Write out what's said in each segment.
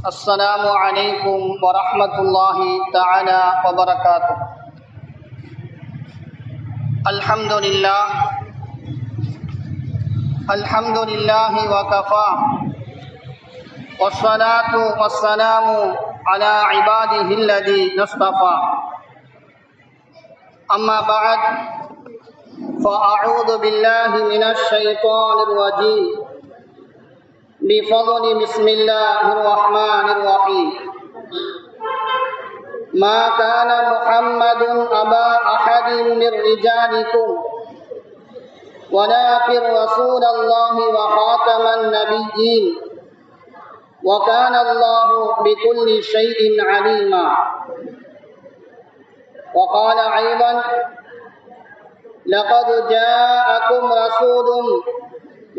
السلام عليكم ورحمة الله تعالى وبركاته. الحمد لله وكفى، والصلاة والسلام على عباده الذين اصطفى. أما بعد، فأعوذ بالله من الشيطان الرجيم. بفضل بسم الله الرحمن الرحيم. ما كان محمد أبا أحد من رجالكم ولكن رسول الله وخاتم النبيين وكان الله بكل شيء عليما. وقال أيضا: لقد جاءكم رسول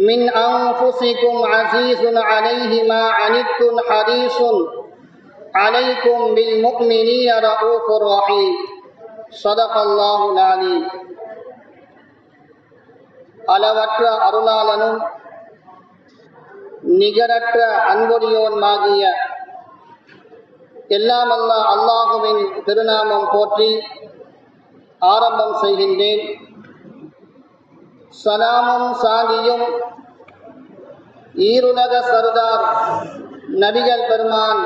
من أنفسكم عزيز عليه ما عنتم حريص عليكم بالمؤمنين رؤوف رحيم. صدق الله العليم. அளவற்ற அருளாளனும் நிகரற்ற அன்புடையோனுமாகிய எல்லாம் அல்லாஹுவின் திருநாமம் போற்றி ஆரம்பம் செய்கின்றேன். சலாமும் சாந்தியும் ஈருலக சர்தார் நபிகள் பெருமான்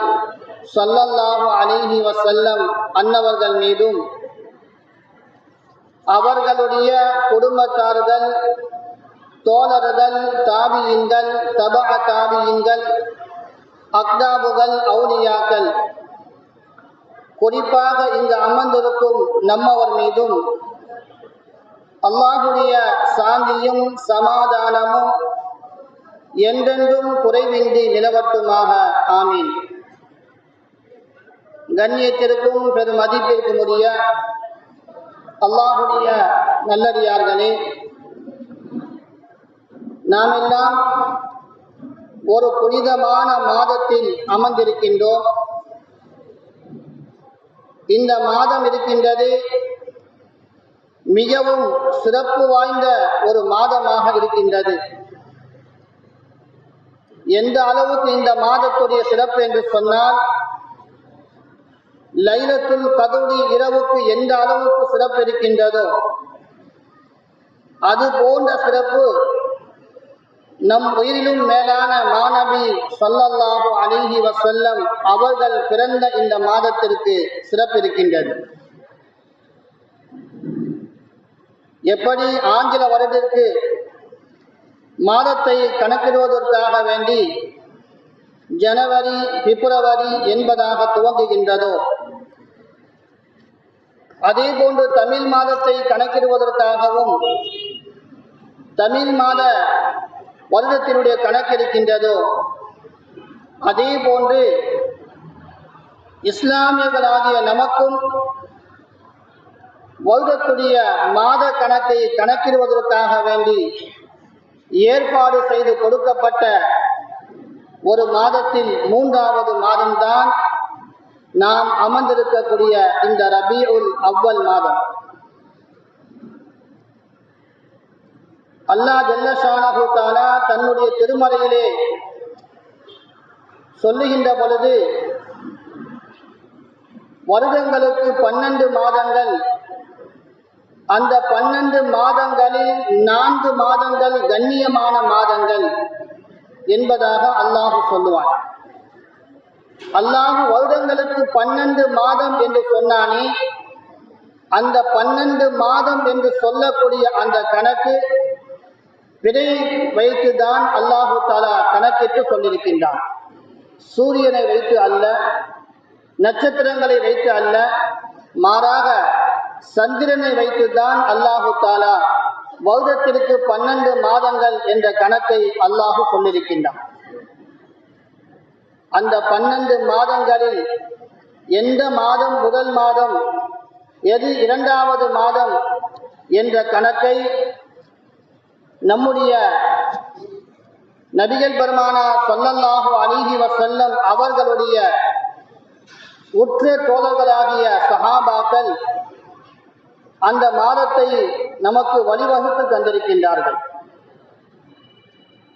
ஸல்லல்லாஹு அலைஹி வஸல்லம் அன்னவர்கள் மீதும், அவர்களுடைய குடும்பத்தார்கள், தோழர்கள், தாபியின்கள், தபஅ தாபியின்கள், அக்தாபுகள், அவுலியாக்கள், குறிப்பாக இங்கு அமர்ந்திருக்கும் நம்மவர் மீதும் அல்லாஹுடைய சாந்தியும் சமாதானமும் என்றென்றும் குறைவின்றி நிலவட்டுமாக. ஆமீன். கண்ணியத்திற்கும் பெரும் மதிப்பிற்கும் உரிய அல்லாஹுடைய நல்லடியார்களே, நாம் எல்லாம் ஒரு புனிதமான மாதத்தில் அமர்ந்திருக்கின்றோம். இந்த மாதம் இருக்கின்றது மிகவும் சிறப்பு வாய்ந்த ஒரு மாதமாக இருக்கின்றது. எந்த அளவுக்கு இந்த மாதத்துடைய சிறப்பு என்று சொன்னால், லைலத்துல் கத்ருடைய இரவுக்கு எந்த அளவுக்கு சிறப்பு இருக்கின்றதோ அது போன்ற சிறப்பு நம் உயிரிலும் மேலான மாநபி ஸல்லல்லாஹு அலைஹி வஸல்லம் அவர்கள் பிறந்த இந்த மாதத்திற்கு சிறப்பு இருக்கின்றது. எப்படி ஆங்கில வருடத்திற்கு மாதத்தை கணக்கிடுவதற்காக வேண்டி ஜனவரி, பிப்ரவரி என்பதாக துவங்குகின்றதோ, அதே போன்று தமிழ் மாதத்தை கணக்கிடுவதற்காகவும் தமிழ் மாத வருடத்தினுடைய கணக்கெடுக்கின்றதோ, அதே போன்று இஸ்லாமியர்களாகிய நமக்கும் வருடத்துடைய மாத கணக்கை கணக்கிடுவதற்காக வேண்டி ஏற்பாடு செய்து கொடுக்கப்பட்ட ஒரு மாதத்தில் 3வது மாதம்தான் நாம் அமர்ந்திருக்கக்கூடிய இந்த ரபீஉல் அவ்வல் மாதம். அல்லாஹ் ஜல்ல ஷானஹு தஆலா தன்னுடைய திருமறையிலே சொல்லுகின்ற பொழுது, வருடங்களுக்கு 12 மாதங்கள், அந்த 12 மாதங்களில் 4 மாதங்கள் கண்ணியமான மாதங்கள் என்பதாக அல்லாஹ் சொல்லுவான். அல்லாஹ் வருடங்களுக்கு 12 மாதம் என்று சொன்னானே, அந்த 12 மாதம் என்று சொல்லக்கூடிய அந்த கணக்கு விடையை வைத்துதான் அல்லாஹு தஆலா கணக்கிட்டு சொல்லியிருக்கின்றான். சூரியனை வைத்து அல்ல, நட்சத்திரங்களை வைத்து அல்ல, மாறாக சந்திரனை வைத்துதான் அல்லாஹு தஆலா வருடத்திற்கு 12 மாதங்கள் என்ற கணக்கை அல்லாஹு சொல்லியிருக்கின்றான். அந்த 12 மாதங்களில் எந்த மாதம் முதல் மாதம், எது 2வது மாதம் என்ற கணக்கை நம்முடைய நபிகள் பெருமானா ஸல்லல்லாஹு அலைஹி வஸல்லம் அவர்களுடைய உற்ற தோழர்களாகிய சஹாபாக்கள் அந்த மாதத்தை நமக்கு வழிவகுத்து தந்திருக்கின்றார்கள்.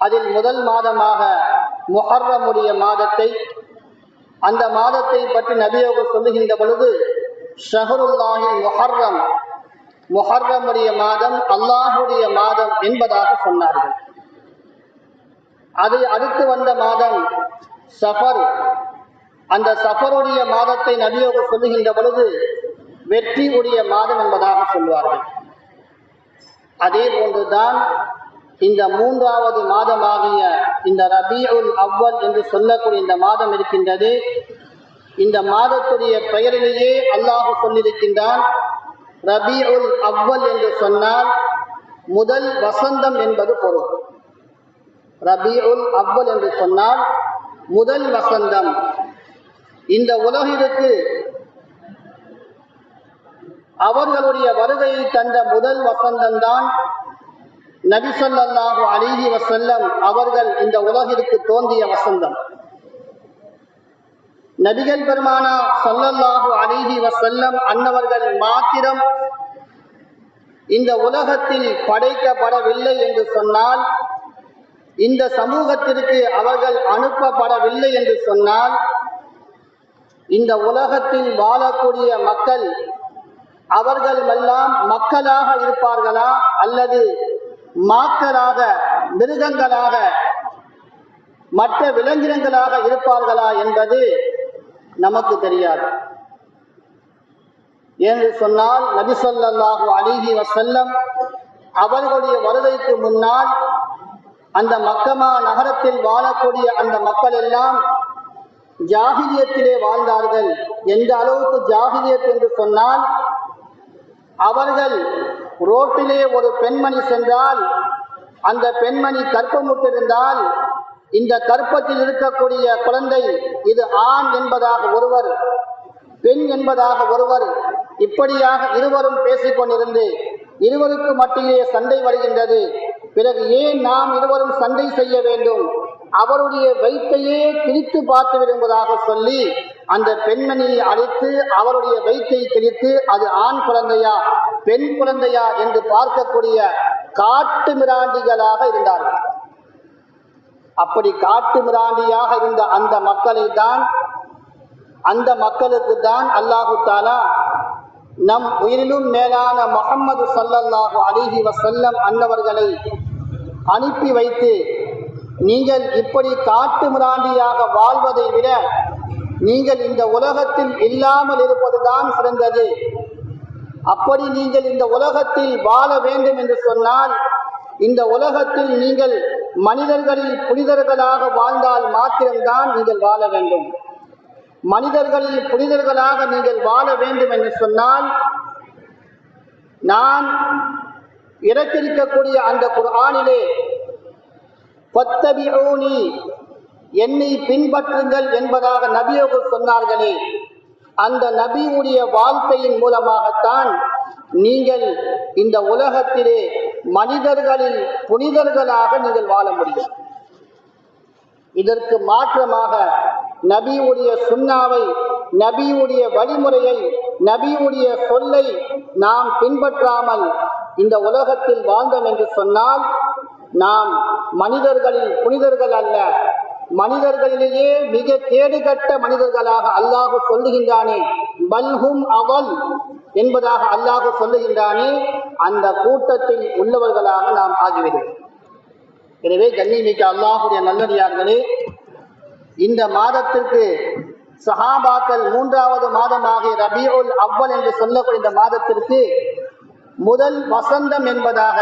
அதில் முதல் மாதமாக முஹர்ரமுடைய மாதத்தை, அந்த மாதத்தை பற்றி நபி அவர்கள் சொல்லுகின்ற பொழுது ஷஹருல்லாஹில் முஹர்ரம், முஹர்ரமுடைய மாதம் அல்லாஹுடைய மாதம் என்பதாக சொன்னார்கள். அதை அடுத்து வந்த மாதம் சஃபர். அந்த சஃபருடைய மாதத்தை நபி அவர்கள் சொல்லுகின்ற பொழுது வெற்றி உடைய மாதம் என்பதாக சொல்வார்கள். அதே போன்றுதான் இந்த மூன்றாவது மாதமாகிய இந்த ரபீஉல் அவ்வல் என்று சொல்லக்கூடிய இந்த மாதம் இருக்கின்றது. இந்த மாதத்துடைய பெயரிலேயே அல்லாஹ் சொல்லியிருக்கின்றான், ரபீஉல் அவ்வல் என்று சொன்னால் முதல் வசந்தம் என்பது பொருள். ரபீஉல் அவ்வல் என்று சொன்னால் முதல் வசந்தம். இந்த உலகிற்கு அவர்களுடைய வருகையை தந்த முதல் வசந்தம்தான் நபி ஸல்லல்லாஹு அலைஹி வஸல்லம் அவர்கள் இந்த உலகிற்கு தோன்றிய வசந்தம். நபிகள் பெருமானா ஸல்லல்லாஹு அலைஹி வஸல்லம் அன்னவர்கள் மாத்திரம் இந்த உலகத்தில் படைக்கப்படவில்லை என்று சொன்னால், இந்த சமூகத்திற்கு அவர்கள் அனுப்பப்படவில்லை என்று சொன்னால், இந்த உலகத்தில் வாழக்கூடிய மக்கள் அவர்கள் எல்லாம் மக்களாக இருப்பார்களா அல்லது மாக்களாக, மிருகங்களாக, மற்ற விலங்கினங்களாக இருப்பார்களா என்பது நமக்கு தெரியாது. என்று சொன்னால் நபி ஸல்லல்லாஹு அலைஹி வஸல்லம் அவர்களுடைய வருகைக்கு முன்னால் அந்த மக்கமா நகரத்தில் வாழக்கூடிய அந்த மக்கள் எல்லாம் ஜாஹிலியத்திலே வாழ்ந்தார்கள். எந்த அளவுக்கு ஜாஹிலியத் என்று சொன்னால், அவர்கள் ரோட்டிலே ஒரு பெண்மணி சென்றால் அந்த பெண்மணி கர்ப்பமுற்றிருந்தால் இந்த கர்ப்பத்தில் இருக்கக்கூடிய குழந்தை இது ஆண் என்பதாக ஒருவர், பெண் என்பதாக ஒருவர், இப்படியாக இருவரும் பேசிக்கொண்டிருந்து இருவருக்கு மத்தியிலே சண்டை வருகின்றது. பிறகு ஏன் நாம் இருவரும் சண்டை செய்ய வேண்டும், அவருடைய வயிற்றையே கிழித்து பார்த்து விடுவதாக சொல்லி அந்த பெண்மணியை அழைத்து அவருடைய வயிற்றை கிழித்து அது ஆண் குழந்தையா பெண் குழந்தையா என்று பார்க்கக்கூடிய காட்டு மிராண்டிகளாக இருந்தார்கள். அப்படி காட்டு மிராண்டியாக இருந்த அந்த மக்களை தான், அந்த மக்களுக்கு தான் அல்லாஹு தஆலா நம் உயிரிலும் மேலான முஹம்மது ஸல்லல்லாஹு அலைஹி வஸல்லம் அன்னவர்களை அனுப்பி வைத்து, நீங்கள் இப்படி காட்டு மிராண்டியாக வாழ்வதை விட நீங்கள் இந்த உலகத்தில் இல்லாமல் இருப்பதுதான் சிறந்தது. அப்படி நீங்கள் இந்த உலகத்தில் வாழ வேண்டும் என்று சொன்னால், இந்த உலகத்தில் நீங்கள் மனிதர்களில் புனிதர்களாக வாழ்ந்தால் மாத்திரம்தான் நீங்கள் வாழ வேண்டும். மனிதர்களில் புனிதர்களாக நீங்கள் வாழ வேண்டும் என்று சொன்னால், நான் இறக்கிருக்கக்கூடிய அந்த குர்ஆனிலே ஃபத்தபிஊனி, என்னை பின்பற்றுங்கள் என்பதாக நபியர்கள் சொன்னார்களே, அந்த நபியுடைய வாழ்க்கையின் மூலமாகத்தான் நீங்கள் இந்த உலகத்திலே மனிதர்களில் புனிதர்களாக நீங்கள் வாழ முடியும். இதற்கு மாற்றமாக நபியுடைய சுன்னாவை, நபியுடைய வழிமுறையை, நபியுடைய சொல்லை நாம் பின்பற்றாமல் இந்த உலகத்தில் வாழ்ந்தோம் என்று சொன்னால், நாம் மனிதர்களில் புனிதர்கள் அல்ல, மனிதர்களிலேயே மிக கேடுகட்ட மனிதர்களாக அல்லாஹு சொல்லுகின்றானே, பல்ஹும் அவல் என்பதாக அல்லாஹு சொல்லுகின்றானே, அந்த கூட்டத்தில் உள்ளவர்களாக நாம் ஆகிவிடும். எனவே கண்ணியமிக்க அல்லாஹுடைய நல்லடியார்களே, இந்த மாதத்திற்கு சஹாபாக்கள் மூன்றாவது மாதமாகிய ரபீஉல் அவ்வல் என்று சொல்லக்கூடிய இந்த மாதத்திற்கு முதல் வசந்தம் என்பதாக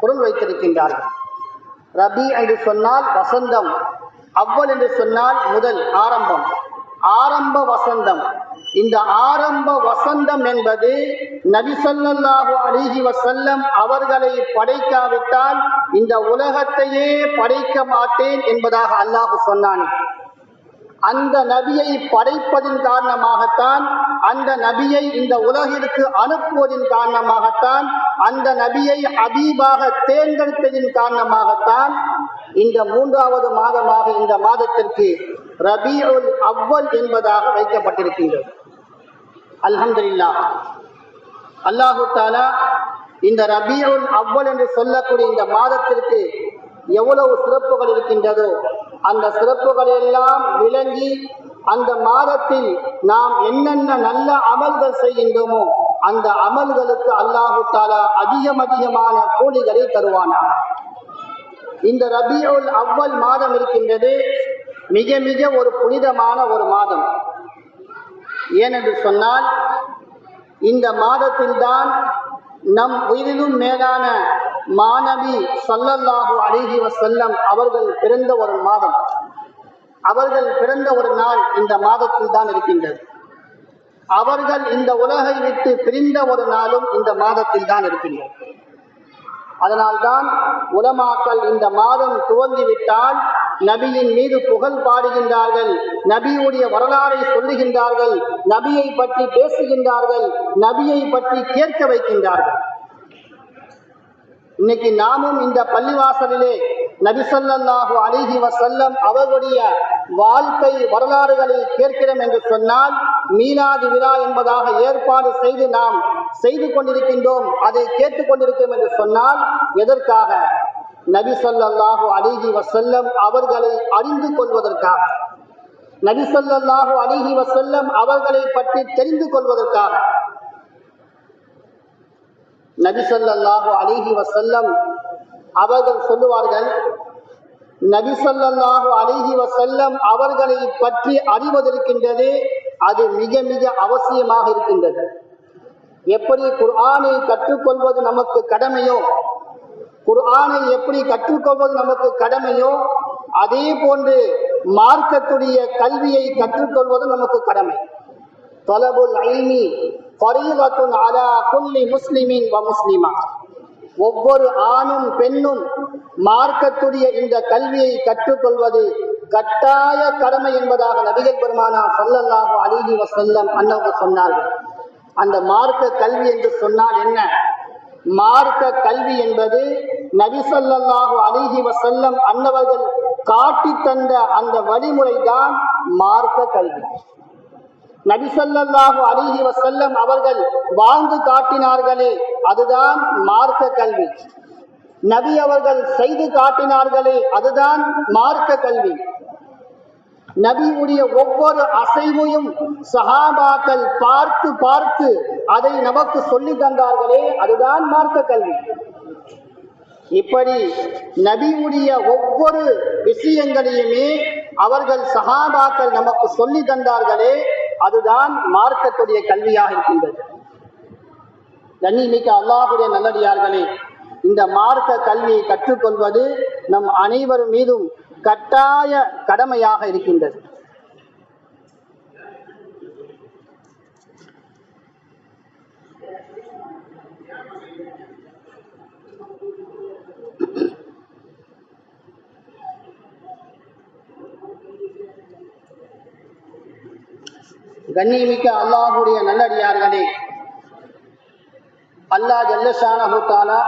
பொருள் வைத்திருக்கின்றார்கள். ரபி என்று சொன்னால் வசந்தம், அவ்வல் என்று சொன்னால் முதல், ஆரம்பம், ஆரம்ப வசந்தம். இந்த ஆரம்ப வசந்தம் என்பது நபி ஸல்லல்லாஹு அலைஹி வஸல்லம் அவர்களை படைக்காவிட்டால் இந்த உலகத்தையே படைக்க மாட்டேன் என்பதாக அல்லாஹ் சொன்னான். அந்த நபியை படைப்பதின் காரணமாகத்தான், அந்த நபியை இந்த உலகிற்கு அனுப்புவதின் காரணமாகத்தான், அந்த நபியை ஹபீபாக தேர்ந்தெடுத்ததின் காரணமாகத்தான் இந்த மூன்றாவது மாதமாக இந்த மாதத்திற்கு ரபீஉல் அவ்வல் என்பதாக வைக்கப்பட்டிருக்கின்றது. அல்ஹம்துலில்லாஹ், அல்லாஹு தஆலா இந்த ரபீஉல் அவ்வல் என்று சொல்லக்கூடிய இந்த மாதத்திற்கு எவ்வளவு சிறப்புகள் இருக்கின்றதோ அந்த சிறப்புகள் எல்லாம் விளங்கி அந்த மாதத்தில் நாம் என்னென்ன நல்ல அமல்கள் செய்கின்றோமோ அந்த அமல்களுக்கு அல்லாஹு தஆலா அதிகமான கூலிகளை தருவானாக. இந்த ரபியுல் அவ்வல் மாதம் இருக்கின்றது, மிக மிக ஒரு புனிதமான ஒரு மாதம். ஏனென்று சொன்னால் இந்த மாதத்தில்தான் நம் உயிரிலும் மேலான மாநபி ஸல்லல்லாஹு அலைஹி வஸல்லம் அவர்கள் பிறந்த ஒரு மாதம். அவர்கள் பிறந்த ஒரு நாள் இந்த மாதத்தில் தான் இருக்கின்றது. அவர்கள் இந்த உலகை விட்டு பிரிந்த ஒரு நாளும் இந்த மாதத்தில் தான் இருக்கின்றது. அதனால்தான் உலமாக்கள் இந்த மாதம் துவங்கிவிட்டால் நபியின் மீது புகழ் பாடுகின்றார்கள், நபியுடைய வரலாறை சொல்லுகின்றார்கள், நபியை பற்றி பேசுகின்றார்கள், நபியை பற்றி கேட்க வைக்கின்றார்கள். இன்னைக்கு நாமும் இந்த பள்ளிவாசலிலே நபி ஸல்லல்லாஹு அலைஹி வஸல்லம் அவர்களுடைய வாழ்க்கை வரலாறுகளை கேட்கிறோம் என்று சொன்னால் மீலாது விழா என்பதாக ஏற்பாடு செய்து நாம் செய்து கொண்டிருக்கின்றோம், அதை கேட்டுக் கொண்டிருக்கிறோம் என்று சொன்னால் எதற்காக? நபி ஸல்லல்லாஹு அலைஹி வஸல்லம் அவர்களை அறிந்து கொள்வதற்காக, நபி ஸல்லல்லாஹு அலைஹி வஸல்லம் அவர்களை பற்றி தெரிந்து கொள்வதற்காக. நபி ஸல்லல்லாஹு அலைஹி வஸல்லம் அவர்கள் சொல்லுவார்கள், நபி ஸல்லல்லாஹு அலைஹி வஸல்லம் அவர்களை பற்றி அறிவதற்கின்றது அது மிக மிக அவசியமாக இருக்கின்றது. எப்படி குர்ஆனை கற்றுக்கொள்வது நமக்கு கடமையோ, குர்ஆனை எப்படி கற்றுக்கொள்வது நமக்கு கடமையோ, அதே போன்று மார்க்கத்துடைய கல்வியை கற்றுக்கொள்வது நமக்கு கடமை. தலபுல் இல்மி ஃபரீதத்துன் அலா குல்லி முஸ்லிமின் வ முஸ்லிமா. ஒவ்வொரு ஆணும் பெண்ணும் மார்க்கத்துடைய இந்த கல்வியை கற்றுக்கொள்வது கட்டாய கடமை என்பதாக நபிகள் பெருமானார் ஸல்லல்லாஹு அலைஹி வஸல்லம் அன்னவர்கள் சொன்னார்கள். அந்த மார்க்க கல்வி என்று சொன்னால் என்ன? மார்க்க கல்வி என்பது நபி ஸல்லல்லாஹு அலைஹி வஸல்லம் அன்னவர்கள் காட்டி தந்த அந்த வழிமுறை தான் மார்க்க கல்வி. நபி ஸல்லல்லாஹு அலைஹி வஸல்லம் அவர்கள் வாழ்ந்து காட்டினார்களே அதுதான் மார்க்க கல்வி. நபி அவர்கள் செய்து காட்டினார்களே அதுதான் மார்க்க கல்வி. நபியுடைய ஒவ்வொரு அசைவையும் சஹாபாக்கள் பார்த்து பார்த்து அதை நமக்கு சொல்லி தந்தார்களே அதுதான் மார்க்க கல்வி. இப்படி நபியுடைய ஒவ்வொரு விஷயங்களையுமே அவர்கள் சஹாபாக்கள் நமக்கு சொல்லி தந்தார்களே அதுதான் மார்க்கத்துடைய கல்வியாக இருக்கின்றது. கண்ணியமிக்க அல்லாஹ்வுடைய நல்லடியார்களே, இந்த மார்க்க கல்வியை கற்றுக்கொள்வது நம் அனைவர் மீதும் கட்டாய கடமையாக இருக்கின்றது. கண்ணியமிக்க அல்லாஹ்வுடைய நல்லடியார்களே, அல்லாஹ் ஜல்லஷானஹு தஆலா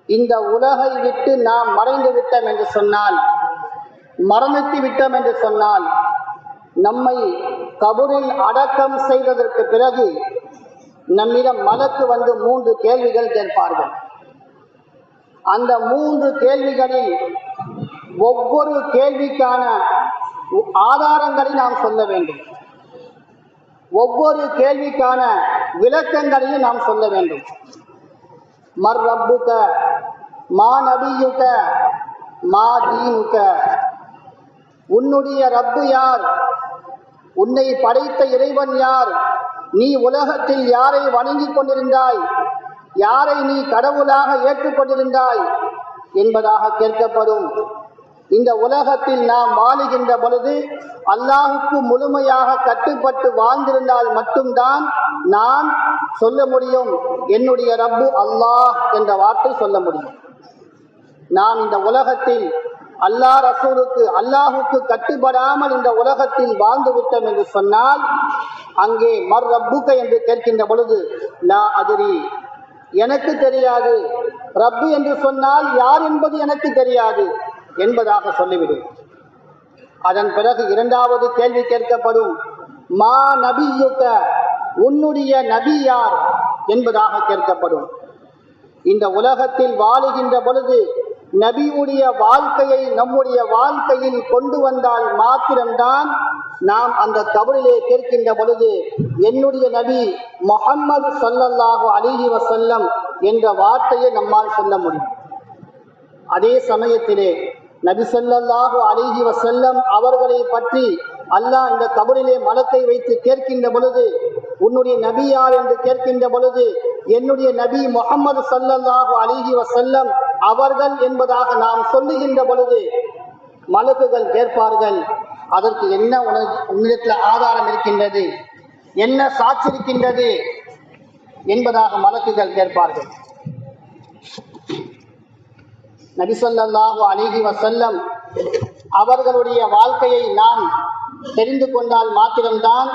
இந்த உலகை விட்டு நாம் மறைந்து விட்டோம் என்று சொன்னால், மரணித்து விட்டோம் என்று சொன்னால், நம்மை கபரில் அடக்கம் செய்ததற்கு பிறகு நம்மிடம் மலக்கு வந்து 3 கேள்விகள் கேட்பார்கள். அந்த 3 கேள்விகளில் ஒவ்வொரு கேள்விக்கான ஆதாரங்களை நாம் சொல்ல வேண்டும். ஒவ்வொரு கேள்விக்கான விளக்கங்களையும் நாம் சொல்ல வேண்டும். மர் ரப்புக, மா நபியுக, மா தீனுக. உன்னுடைய ரப்பு யார்? உன்னை படைத்த இறைவன் யார்? நீ உலகத்தில் யாரை வணங்கிக் கொண்டிருந்தாய்? யாரை நீ கடவுளாக ஏற்றுக்கொண்டிருந்தாய் என்பதாக கேட்கப்படும். இந்த உலகத்தில் நாம் வாழுகின்ற பொழுது அல்லாஹுக்கு முழுமையாக கட்டுப்பட்டு வாழ்ந்திருந்தால் மட்டும்தான் நான் சொல்ல முடியும், என்னுடைய ரப்பு அல்லாஹ் என்ற வார்த்தை சொல்ல முடியும். நாம் இந்த உலகத்தில் அல்லாஹ் ரசூலுக்கு அல்லாஹுக்கு கட்டுப்படாமல் இந்த உலகத்தில் வாழ்ந்து விட்டோம் என்று சொன்னால் அங்கே மர் ரப்புக என்று கேட்கின்ற பொழுது லா அதிரி, எனக்கு தெரியாது, ரப்பு என்று சொன்னால் யார் என்பது எனக்கு தெரியாது என்பதாக சொல்லிவிடும். அதன் பிறகு 2வது கேள்வி கேட்கப்படும், மா நபியுக, உன்னுடைய நபி யார் என்பதாக கேட்கப்படும். இந்த உலகத்தில் வாழுகின்ற பொழுது நபியுடைய வாழ்க்கையை நம்முடைய வாழ்க்கையில் கொண்டு வந்தால் மாத்திரம்தான் நாம் அந்த கபரிலே கேட்கின்ற பொழுது என்னுடைய நபி முஹம்மது ஸல்லல்லாஹு அலைஹி வஸல்லம் என்ற வார்த்தையை நம்மால் சொல்ல முடியும். அதே சமயத்திலே நபி ஸல்லல்லாஹு அலைஹி வஸல்லம் அவர்களை பற்றி அல்லாஹ் இந்த கபரிலே மலக்கை வைத்து கேட்கின்ற பொழுது உன்னுடைய நபி யார் என்று கேட்கின்ற பொழுது என்னுடைய நபி முஹம்மது ஸல்லல்லாஹு அலைஹி வஸல்லம் அவர்கள் என்பதாக நாம் சொல்லுகின்ற பொழுது மலக்குகள் கேட்பார்கள், அதற்கு என்ன உன்னிடத்தில் ஆதாரம் இருக்கின்றது, என்ன சாட்சி இருக்கின்றது என்பதாக மலக்குகள் கேட்பார்கள். நபி ஸல்லல்லாஹு அலைஹி வஸல்லம் அவர்களுடைய வாழ்க்கையை நாம் தெரிந்து கொண்டால் மாத்திரம்தான்,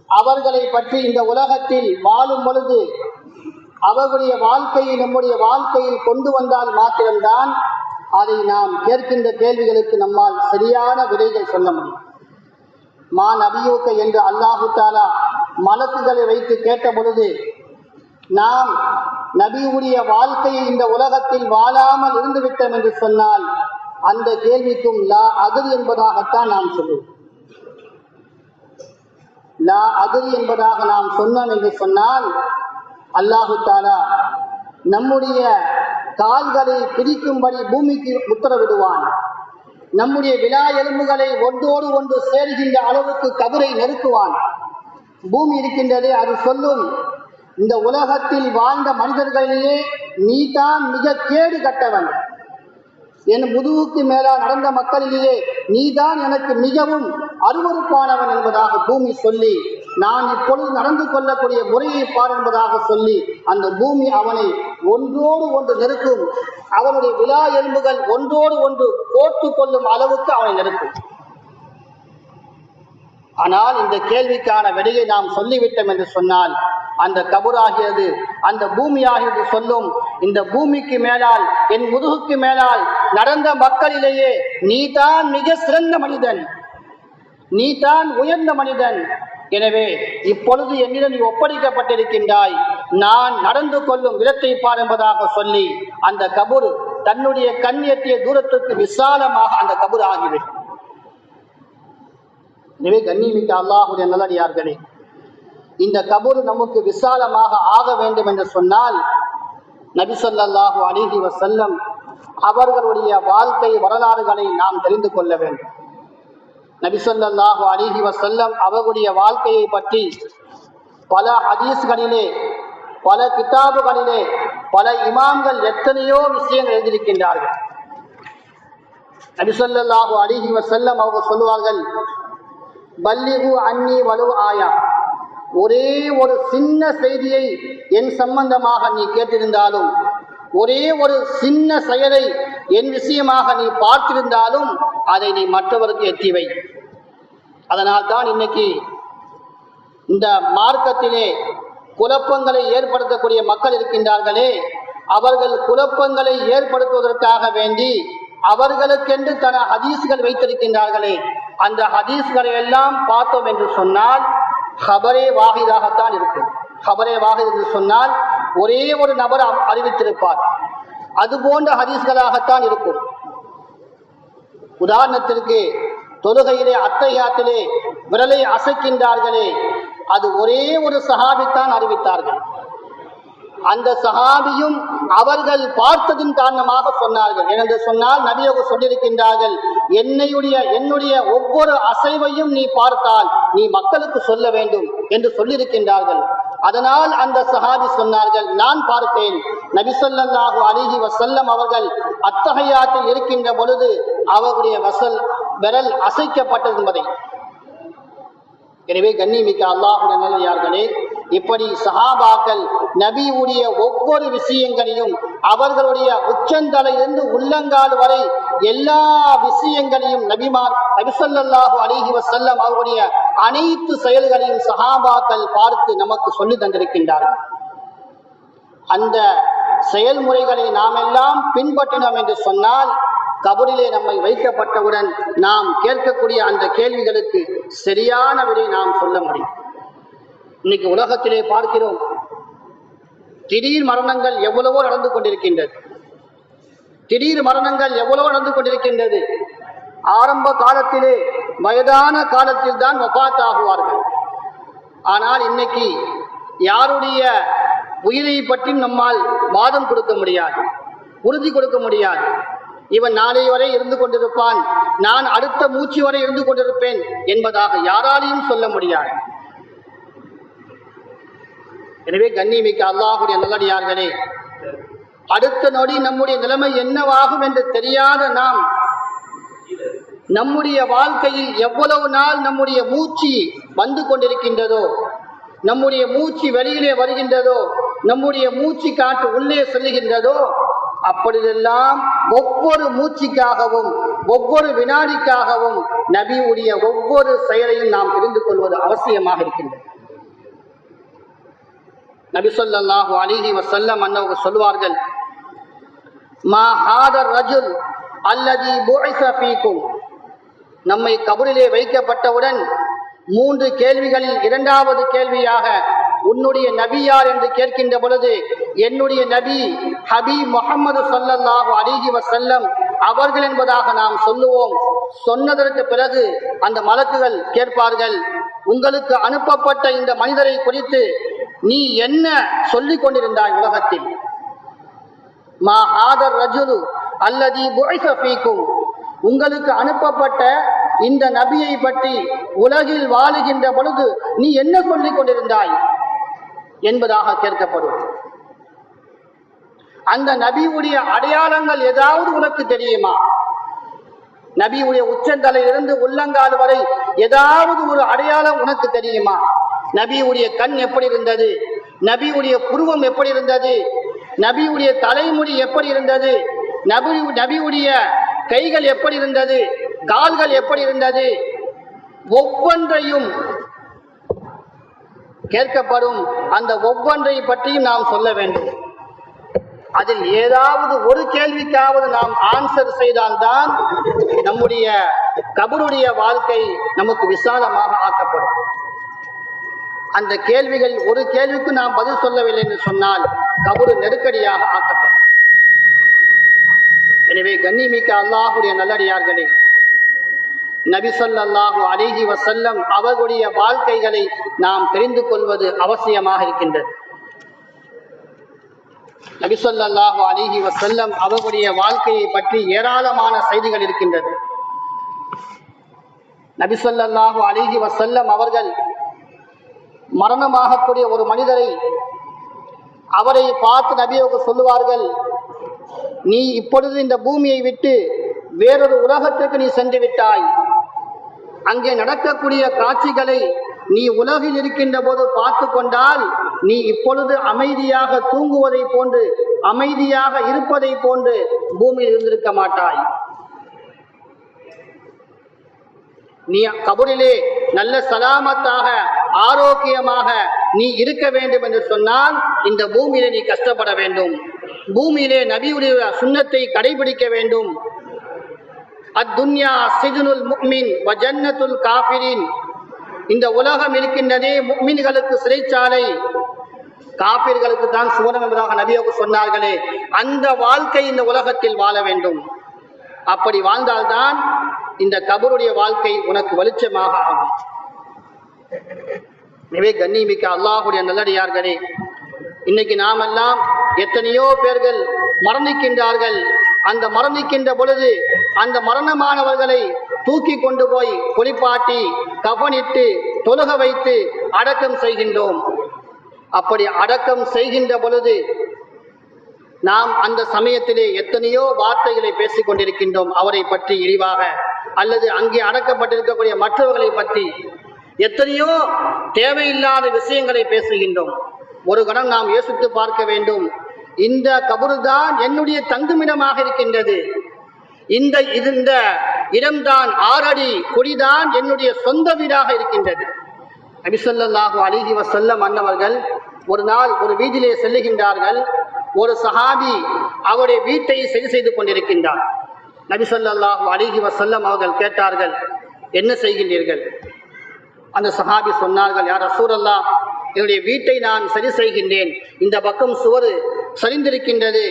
அவர்களை பற்றி இந்த உலகத்தில் வாழும் பொழுது அவர்களுடைய வாழ்க்கையை நம்முடைய வாழ்க்கையில் கொண்டு வந்தால் மாத்திரம்தான் அதை நாம் கேட்கின்ற கேள்விகளுக்கு நம்மால் சரியான விடைகள் சொல்ல முடியும். மா நபியூக்க என்று அல்லாஹு தஆலா மலக்குகளை வைத்து கேட்ட பொழுது நாம் நபியுடைய வாழ்க்கையை இந்த உலகத்தில் வாழாமல் இருந்துவிட்டோம் என்று சொன்னால் அந்த கேள்விக்கும் லா அதிரி என்பதாகத்தான் நாம் சொல்லுவோம். லா அதிரி என்பதாக நாம் சொன்னோம் என்று சொன்னால் அல்லாஹு தஆலா நம்முடைய கால்களை பிடிக்கும்படி பூமிக்கு உத்தரவிடுவான். நம்முடைய விலா எலும்புகளை ஒன்றோடு ஒன்று சேர்கின்ற அளவுக்கு கபரை நெருக்குவான். பூமி இருக்கின்றதே அது சொல்லும், இந்த உலகத்தில் வாழ்ந்த மனிதர்களிலேயே நீதான் மிக கேடு கட்டவன், என் முதுகுக்கு மேலால் நடந்த மக்களிலேயே நீதான் எனக்கு மிகவும் அருவருப்பானவன் என்பதாக பூமி சொல்லி, நான் இப்பொழுது நடந்து கொள்ளக்கூடிய முறையை பார் என்பதாக சொல்லி அந்த பூமி அவனை ஒன்றோடு ஒன்று நெருக்கும். அவனுடைய விலா எலும்புகள் ஒன்றோடு ஒன்று கோர்த்து கொள்ளும் அளவுக்கு அவனை நெருக்கும். ஆனால் இந்த கேள்விக்கான விடையை நாம் சொல்லிவிட்டோம் என்று சொன்னால் அந்த கபராகியது, அந்த பூமியாகியது சொல்லும், இந்த பூமிக்கு மேலால் என் முதுகுக்கு மேலால் நடந்த மக்களிலேயே நீதான் மிக சிறந்த மனிதன், நீதான் உயர்ந்த மனிதன். எனவே இப்பொழுது என்னிடம் நீ ஒப்படைக்கப்பட்டிருக்கின்றாய், நான் நடந்து கொள்ளும் விதத்தை பார் என்பதாக சொல்லி அந்த கபூர் தன்னுடைய கண் எட்டிய தூரத்துக்கு விசாலமாக அந்த கபூர் ஆகிவிடும். எனவே கண்ணியமிக்க அல்லாஹ்வுடைய நல்லடியார்களே, இந்த கபூர் நமக்கு விசாலமாக ஆக வேண்டும் என்று சொன்னால் நபி ஸல்லல்லாஹு அலைஹி வஸல்லம் அவர்களுடைய வாழ்க்கை வரலாறுகளை நாம் தெரிந்து கொள்ள வேண்டும். நபி ஸல்லல்லாஹு அலைஹி வஸல்லம் அவர்களுடைய வாழ்க்கையை பற்றி பல ஹதீஸ்களிலே, பல கிதாபுகளிலே, பல இமாம்கள் எத்தனையோ விஷயங்கள் எழுதியிருக்கின்றார்கள். நபி ஸல்லல்லாஹு அலைஹி வஸல்லம் அவர்கள் சொல்லுவார்கள், பல்லிகு அன்னி வலு ஆயா, ஒரே ஒரு சின்ன செய்தியை என் சம்பந்தமாக நீ கேட்டிருந்தாலும், ஒரே ஒரு சின்ன செயலை என் விஷயமாக நீ பார்த்திருந்தாலும் அதை நீ மற்றவருக்கு எத்திவை. அதனால் தான் இன்னைக்கு இந்த மார்க்கத்திலே குழப்பங்களை ஏற்படுத்தக்கூடிய மக்கள் இருக்கின்றார்களே, அவர்கள் குழப்பங்களை ஏற்படுத்துவதற்காக வேண்டி அவர்களுக்கென்று தன ஹதீஸ்கள் வைத்திருக்கின்றார்களே, அந்த ஹதீஸ்களை எல்லாம் பார்த்தோம் என்று சொன்னால் ஹபரே வாஹிதாகத்தான் இருக்கும். ஹபரே வாஹித் என்று சொன்னால் ஒரே ஒரு நபர் அறிவித்திருப்பார், அது போன்ற ஹதீஸ்களாகத்தான் இருக்கும். உதாரணத்திற்கு தொழுகையிலே அத்தஹியாத்திலே விரலை அசைக்கின்றார்களே, அது ஒரே ஒரு சஹாபித்தான் அறிவித்தார்கள். அந்த சஹாபியும் அவர்கள் பார்த்ததின் காரணமாக சொன்னார்கள். ஏனென்று சொன்னால் நபி அவர்கள் சொல்லியிருக்கின்றார்கள், என்னுடைய ஒவ்வொரு அசைவையும் நீ பார்த்தால் நீ மக்களுக்கு சொல்ல வேண்டும் என்று சொல்லியிருக்கின்றார்கள். அதனால் அந்த சஹாபி சொன்னார்கள், நான் பார்த்தேன் நபி ஸல்லல்லாஹு அலைஹி வஸல்லம் அவர்கள் அத்தஹியாத்தில் இருக்கின்ற பொழுது அவர்களுடைய விரல் அசைக்கப்பட்டது என்பதை. எனவே கண்ணியமிக்க அல்லாஹ்வுடைய நல்லடியார்களே, இப்படி சஹாபாக்கள் நபியுடைய ஒவ்வொரு விஷயங்களையும், அவர்களுடைய உச்சந்தலையிலிருந்து உள்ளங்கால் வரை எல்லா விஷயங்களையும் நபி ஸல்லல்லாஹு அலைஹி வஸல்லம் அவர்களுடைய அனைத்து செயல்களையும் சஹாபாக்கள் பார்த்து நமக்கு சொல்லி தந்திருக்கின்றார்கள். அந்த செயல்முறைகளை நாம் எல்லாம் பின்பற்றினோம் என்று சொன்னால் கபரிலே நம்மை வைக்கப்பட்டவுடன் நாம் கேட்கக்கூடிய அந்த கேள்விகளுக்கு சரியான விடை நாம் சொல்ல முடியும். இன்னைக்கு உலகத்திலே பார்க்கிறோம், திடீர் மரணங்கள் எவ்வளவோ நடந்து கொண்டிருக்கின்றது. திடீர் மரணங்கள் எவ்வளவோ நடந்து கொண்டிருக்கின்றது. ஆரம்ப காலத்திலே வயதான காலத்தில் தான் வஃபாத் ஆகுவார்கள். ஆனால் இன்னைக்கு யாருடைய உயிரை பற்றி நம்மால் வாதம் கொடுக்க முடியாது, உறுதி கொடுக்க முடியாது. இவன் நாளை வரை இருந்து கொண்டிருப்பான், நான் அடுத்த மூச்சு வரை இருந்து கொண்டிருப்பேன் என்பதாக யாராலையும் சொல்ல முடியாது. எனவே கண்ணியமிக்க அல்லாஹ்வுடைய நல்லடியார்களே, அடுத்த நொடி நம்முடைய நிலைமை என்னவாகும் என்று தெரியாத நாம் நம்முடைய வாழ்க்கையில் எவ்வளவு நாள் நம்முடைய மூச்சு வந்து கொண்டிருக்கின்றதோ, நம்முடைய மூச்சு வெளியிலே வருகின்றதோ, நம்முடைய மூச்சு காற்று உள்ளே செல்லுகின்றதோ, அப்படியெல்லாம் ஒவ்வொரு மூச்சுக்காகவும் ஒவ்வொரு வினாடிக்காகவும் நபியுடைய ஒவ்வொரு செயலையும் நாம் தெரிந்து கொள்வது அவசியமாக இருக்கின்றது. நபி ஸல்லல்லாஹு அலைஹி வஸல்லம் அன்னவர்கள் சொல்வார்கள், மா ஹாதர் ரஜுல் அல்லதி புஇஸ ஃபீக்கும். நம்மை கபரிலே வைக்கப்பட்டவுடன் 3 கேள்விகளில் இரண்டாவது கேள்வியாக உன்னுடைய நபி யார் என்று கேட்கின்ற பொழுது, என்னுடைய நபி ஹபீப் முஹம்மது ஸல்லல்லாஹு அலைஹி வஸல்லம் அவர்கள் என்பதாக நாம் சொல்லுவோம். சொன்னதற்கு பிறகு அந்த மலக்குகள் கேட்பார்கள், உங்களுக்கு அனுப்பப்பட்ட இந்த மனிதரை குறித்து நீ என்ன சொல்லிக் கொண்டிருந்தாய் உலகத்தில்? மா ஹாதர் ரஜுலு அல்லதி புஇஸ ஃபீக்கும். உங்களுக்கு அனுப்பப்பட்ட இந்த நபியை பற்றி உலகில் வாழுகின்ற பொழுது நீ என்ன சொல்லிக் கொண்டிருந்தாய் என்பதாக கேட்கப்படும். அந்த நபியுடைய அடையாளங்கள் ஏதாவது உனக்கு தெரியுமா? நபியுடைய உச்சந்தலையிலிருந்து உள்ளங்கால் வரை ஏதாவது ஒரு அடையாளம் உனக்கு தெரியுமா? நபியுடைய கண் எப்படி இருந்தது? நபியுடைய புருவம் எப்படி இருந்தது? நபியுடைய தலைமுடி எப்படி இருந்தது? நபியுடைய கைகள் எப்படி இருந்தது? கால்கள் எப்படி இருந்தது? ஒவ்வொன்றையும் கேட்கப்படும். அந்த ஒவ்வொன்றை பற்றியும் நாம் சொல்ல வேண்டும். அதில் ஏதாவது ஒரு கேள்விக்காவது நாம் ஆன்சர் செய்தால்தான் நம்முடைய கபருடைய வாழ்க்கை நமக்கு விசாலமாக ஆக்கப்படும். அந்த கேள்விகள் ஒரு கேள்விக்கு நாம் பதில் சொல்லவில்லை என்று சொன்னால் கபரு நெருக்கடியாக ஆக்கப்படும். எனவே கண்ணியமிக்க அல்லாஹ்வுடைய நல்லடியார்களே, நபி ஸல்லல்லாஹு அலைஹி வஸல்லம் அவர்களுடைய வாழ்க்கைகளை நாம் தெரிந்து கொள்வது அவசியமாக இருக்கின்றது. நபி ஸல்லல்லாஹு அலைஹி வஸல்லம் அவர்களுடைய வாழ்க்கையை பற்றி ஏராளமான செய்திகள் இருக்கின்றது. நபி ஸல்லல்லாஹு அலைஹி வஸல்லம் அவர்கள் மரணமாகக்கூடிய ஒரு மனிதரை அவரை பார்த்து நபி அவர்கள் சொல்லுவார்கள், நீ இப்பொழுது இந்த பூமியை விட்டு வேறொரு உலகத்திற்கு நீ சென்று விட்டாய். அங்கே நடக்கக்கூடிய காட்சிகளை நீ உலகில் இருக்கின்ற போது பார்த்து கொண்டால் நீ இப்பொழுது அமைதியாக தூங்குவதை போன்று, அமைதியாக இருப்பதை போன்று பூமியில் இருந்திருக்க மாட்டாய். நீ கபரிலே நல்ல சலாமத்தாக ஆரோக்கியமாக நீ இருக்க வேண்டும் என்று சொன்னால் இந்த பூமியிலே நீ கஷ்டப்பட வேண்டும். பூமியிலே நபியுடைய சுன்னத்தை கடைபிடிக்க வேண்டும். அத்துன்யா சிஜ்னுல் முஃமின் வ ஜன்னத்துல் காஃபிரின். இந்த உலகம் இருக்கின்றதே முஃமின்களுக்கு சிறைச்சாலை, காஃபிர்களுக்கு தான் சுவனம் என்பதாக நபி அவர்கள் சொன்னார்களே, அந்த வாழ்க்கை இந்த உலகத்தில் வாழ வேண்டும். அப்படி வாழ்ந்தால்தான் இந்த கபருடைய வாழ்க்கை உனக்கு வெளிச்சமாக ஆகும். எனவே கண்ணியமிக்க அல்லாஹ்வுடைய நல்லடியார்களே, இன்னைக்கு நாமெல்லாம் எத்தனையோ பேர்கள் மரணிக்கின்றார்கள். அந்த மரணிக்கின்ற பொழுது அந்த மரணமானவர்களை தூக்கி கொண்டு போய் குளிப்பாட்டி கஃனிட்டு தொழுக வைத்து அடக்கம் செய்கின்றோம். அப்படி அடக்கம் செய்கின்ற பொழுது நாம் அந்த சமயத்திலே எத்தனையோ வார்த்தைகளை பேசிக் கொண்டிருக்கின்றோம். அவரை பற்றி இழிவாக, அல்லது அங்கே அடக்கப்பட்டிருக்கக்கூடிய மற்றவர்களை பற்றி எத்தனையோ தேவையில்லாத விஷயங்களை பேசுகின்றோம். ஒரு கணம் நாம் யோசித்து பார்க்க வேண்டும். இந்த கபரு தான் என்னுடைய தங்குமிடமாக இருக்கின்றது. இந்த இடம்தான் 6 அடி கொடிதான் என்னுடைய சொந்த வீடாக இருக்கின்றது. நபி ஸல்லல்லாஹு அலைஹி வஸல்லம் அன்னவர்கள் ஒரு நாள் ஒரு வீதியிலே செல்லுகின்றார்கள். ஒரு சஹாபி அவருடைய வீட்டை சரி செய்து கொண்டிருக்கின்றார். நபி ஸல்லல்லாஹு அலைஹி வஸல்லம் அவர்கள் கேட்டார்கள், என்ன செய்கின்றீர்கள்? அந்த சஹாபி சொன்னார்கள், யா ரசூலல்லாஹ், என்னுடைய வீட்டை நான் சரி செய்கின்றேன். இந்த பக்கம் சுவர் சரிந்திருக்கின்றது,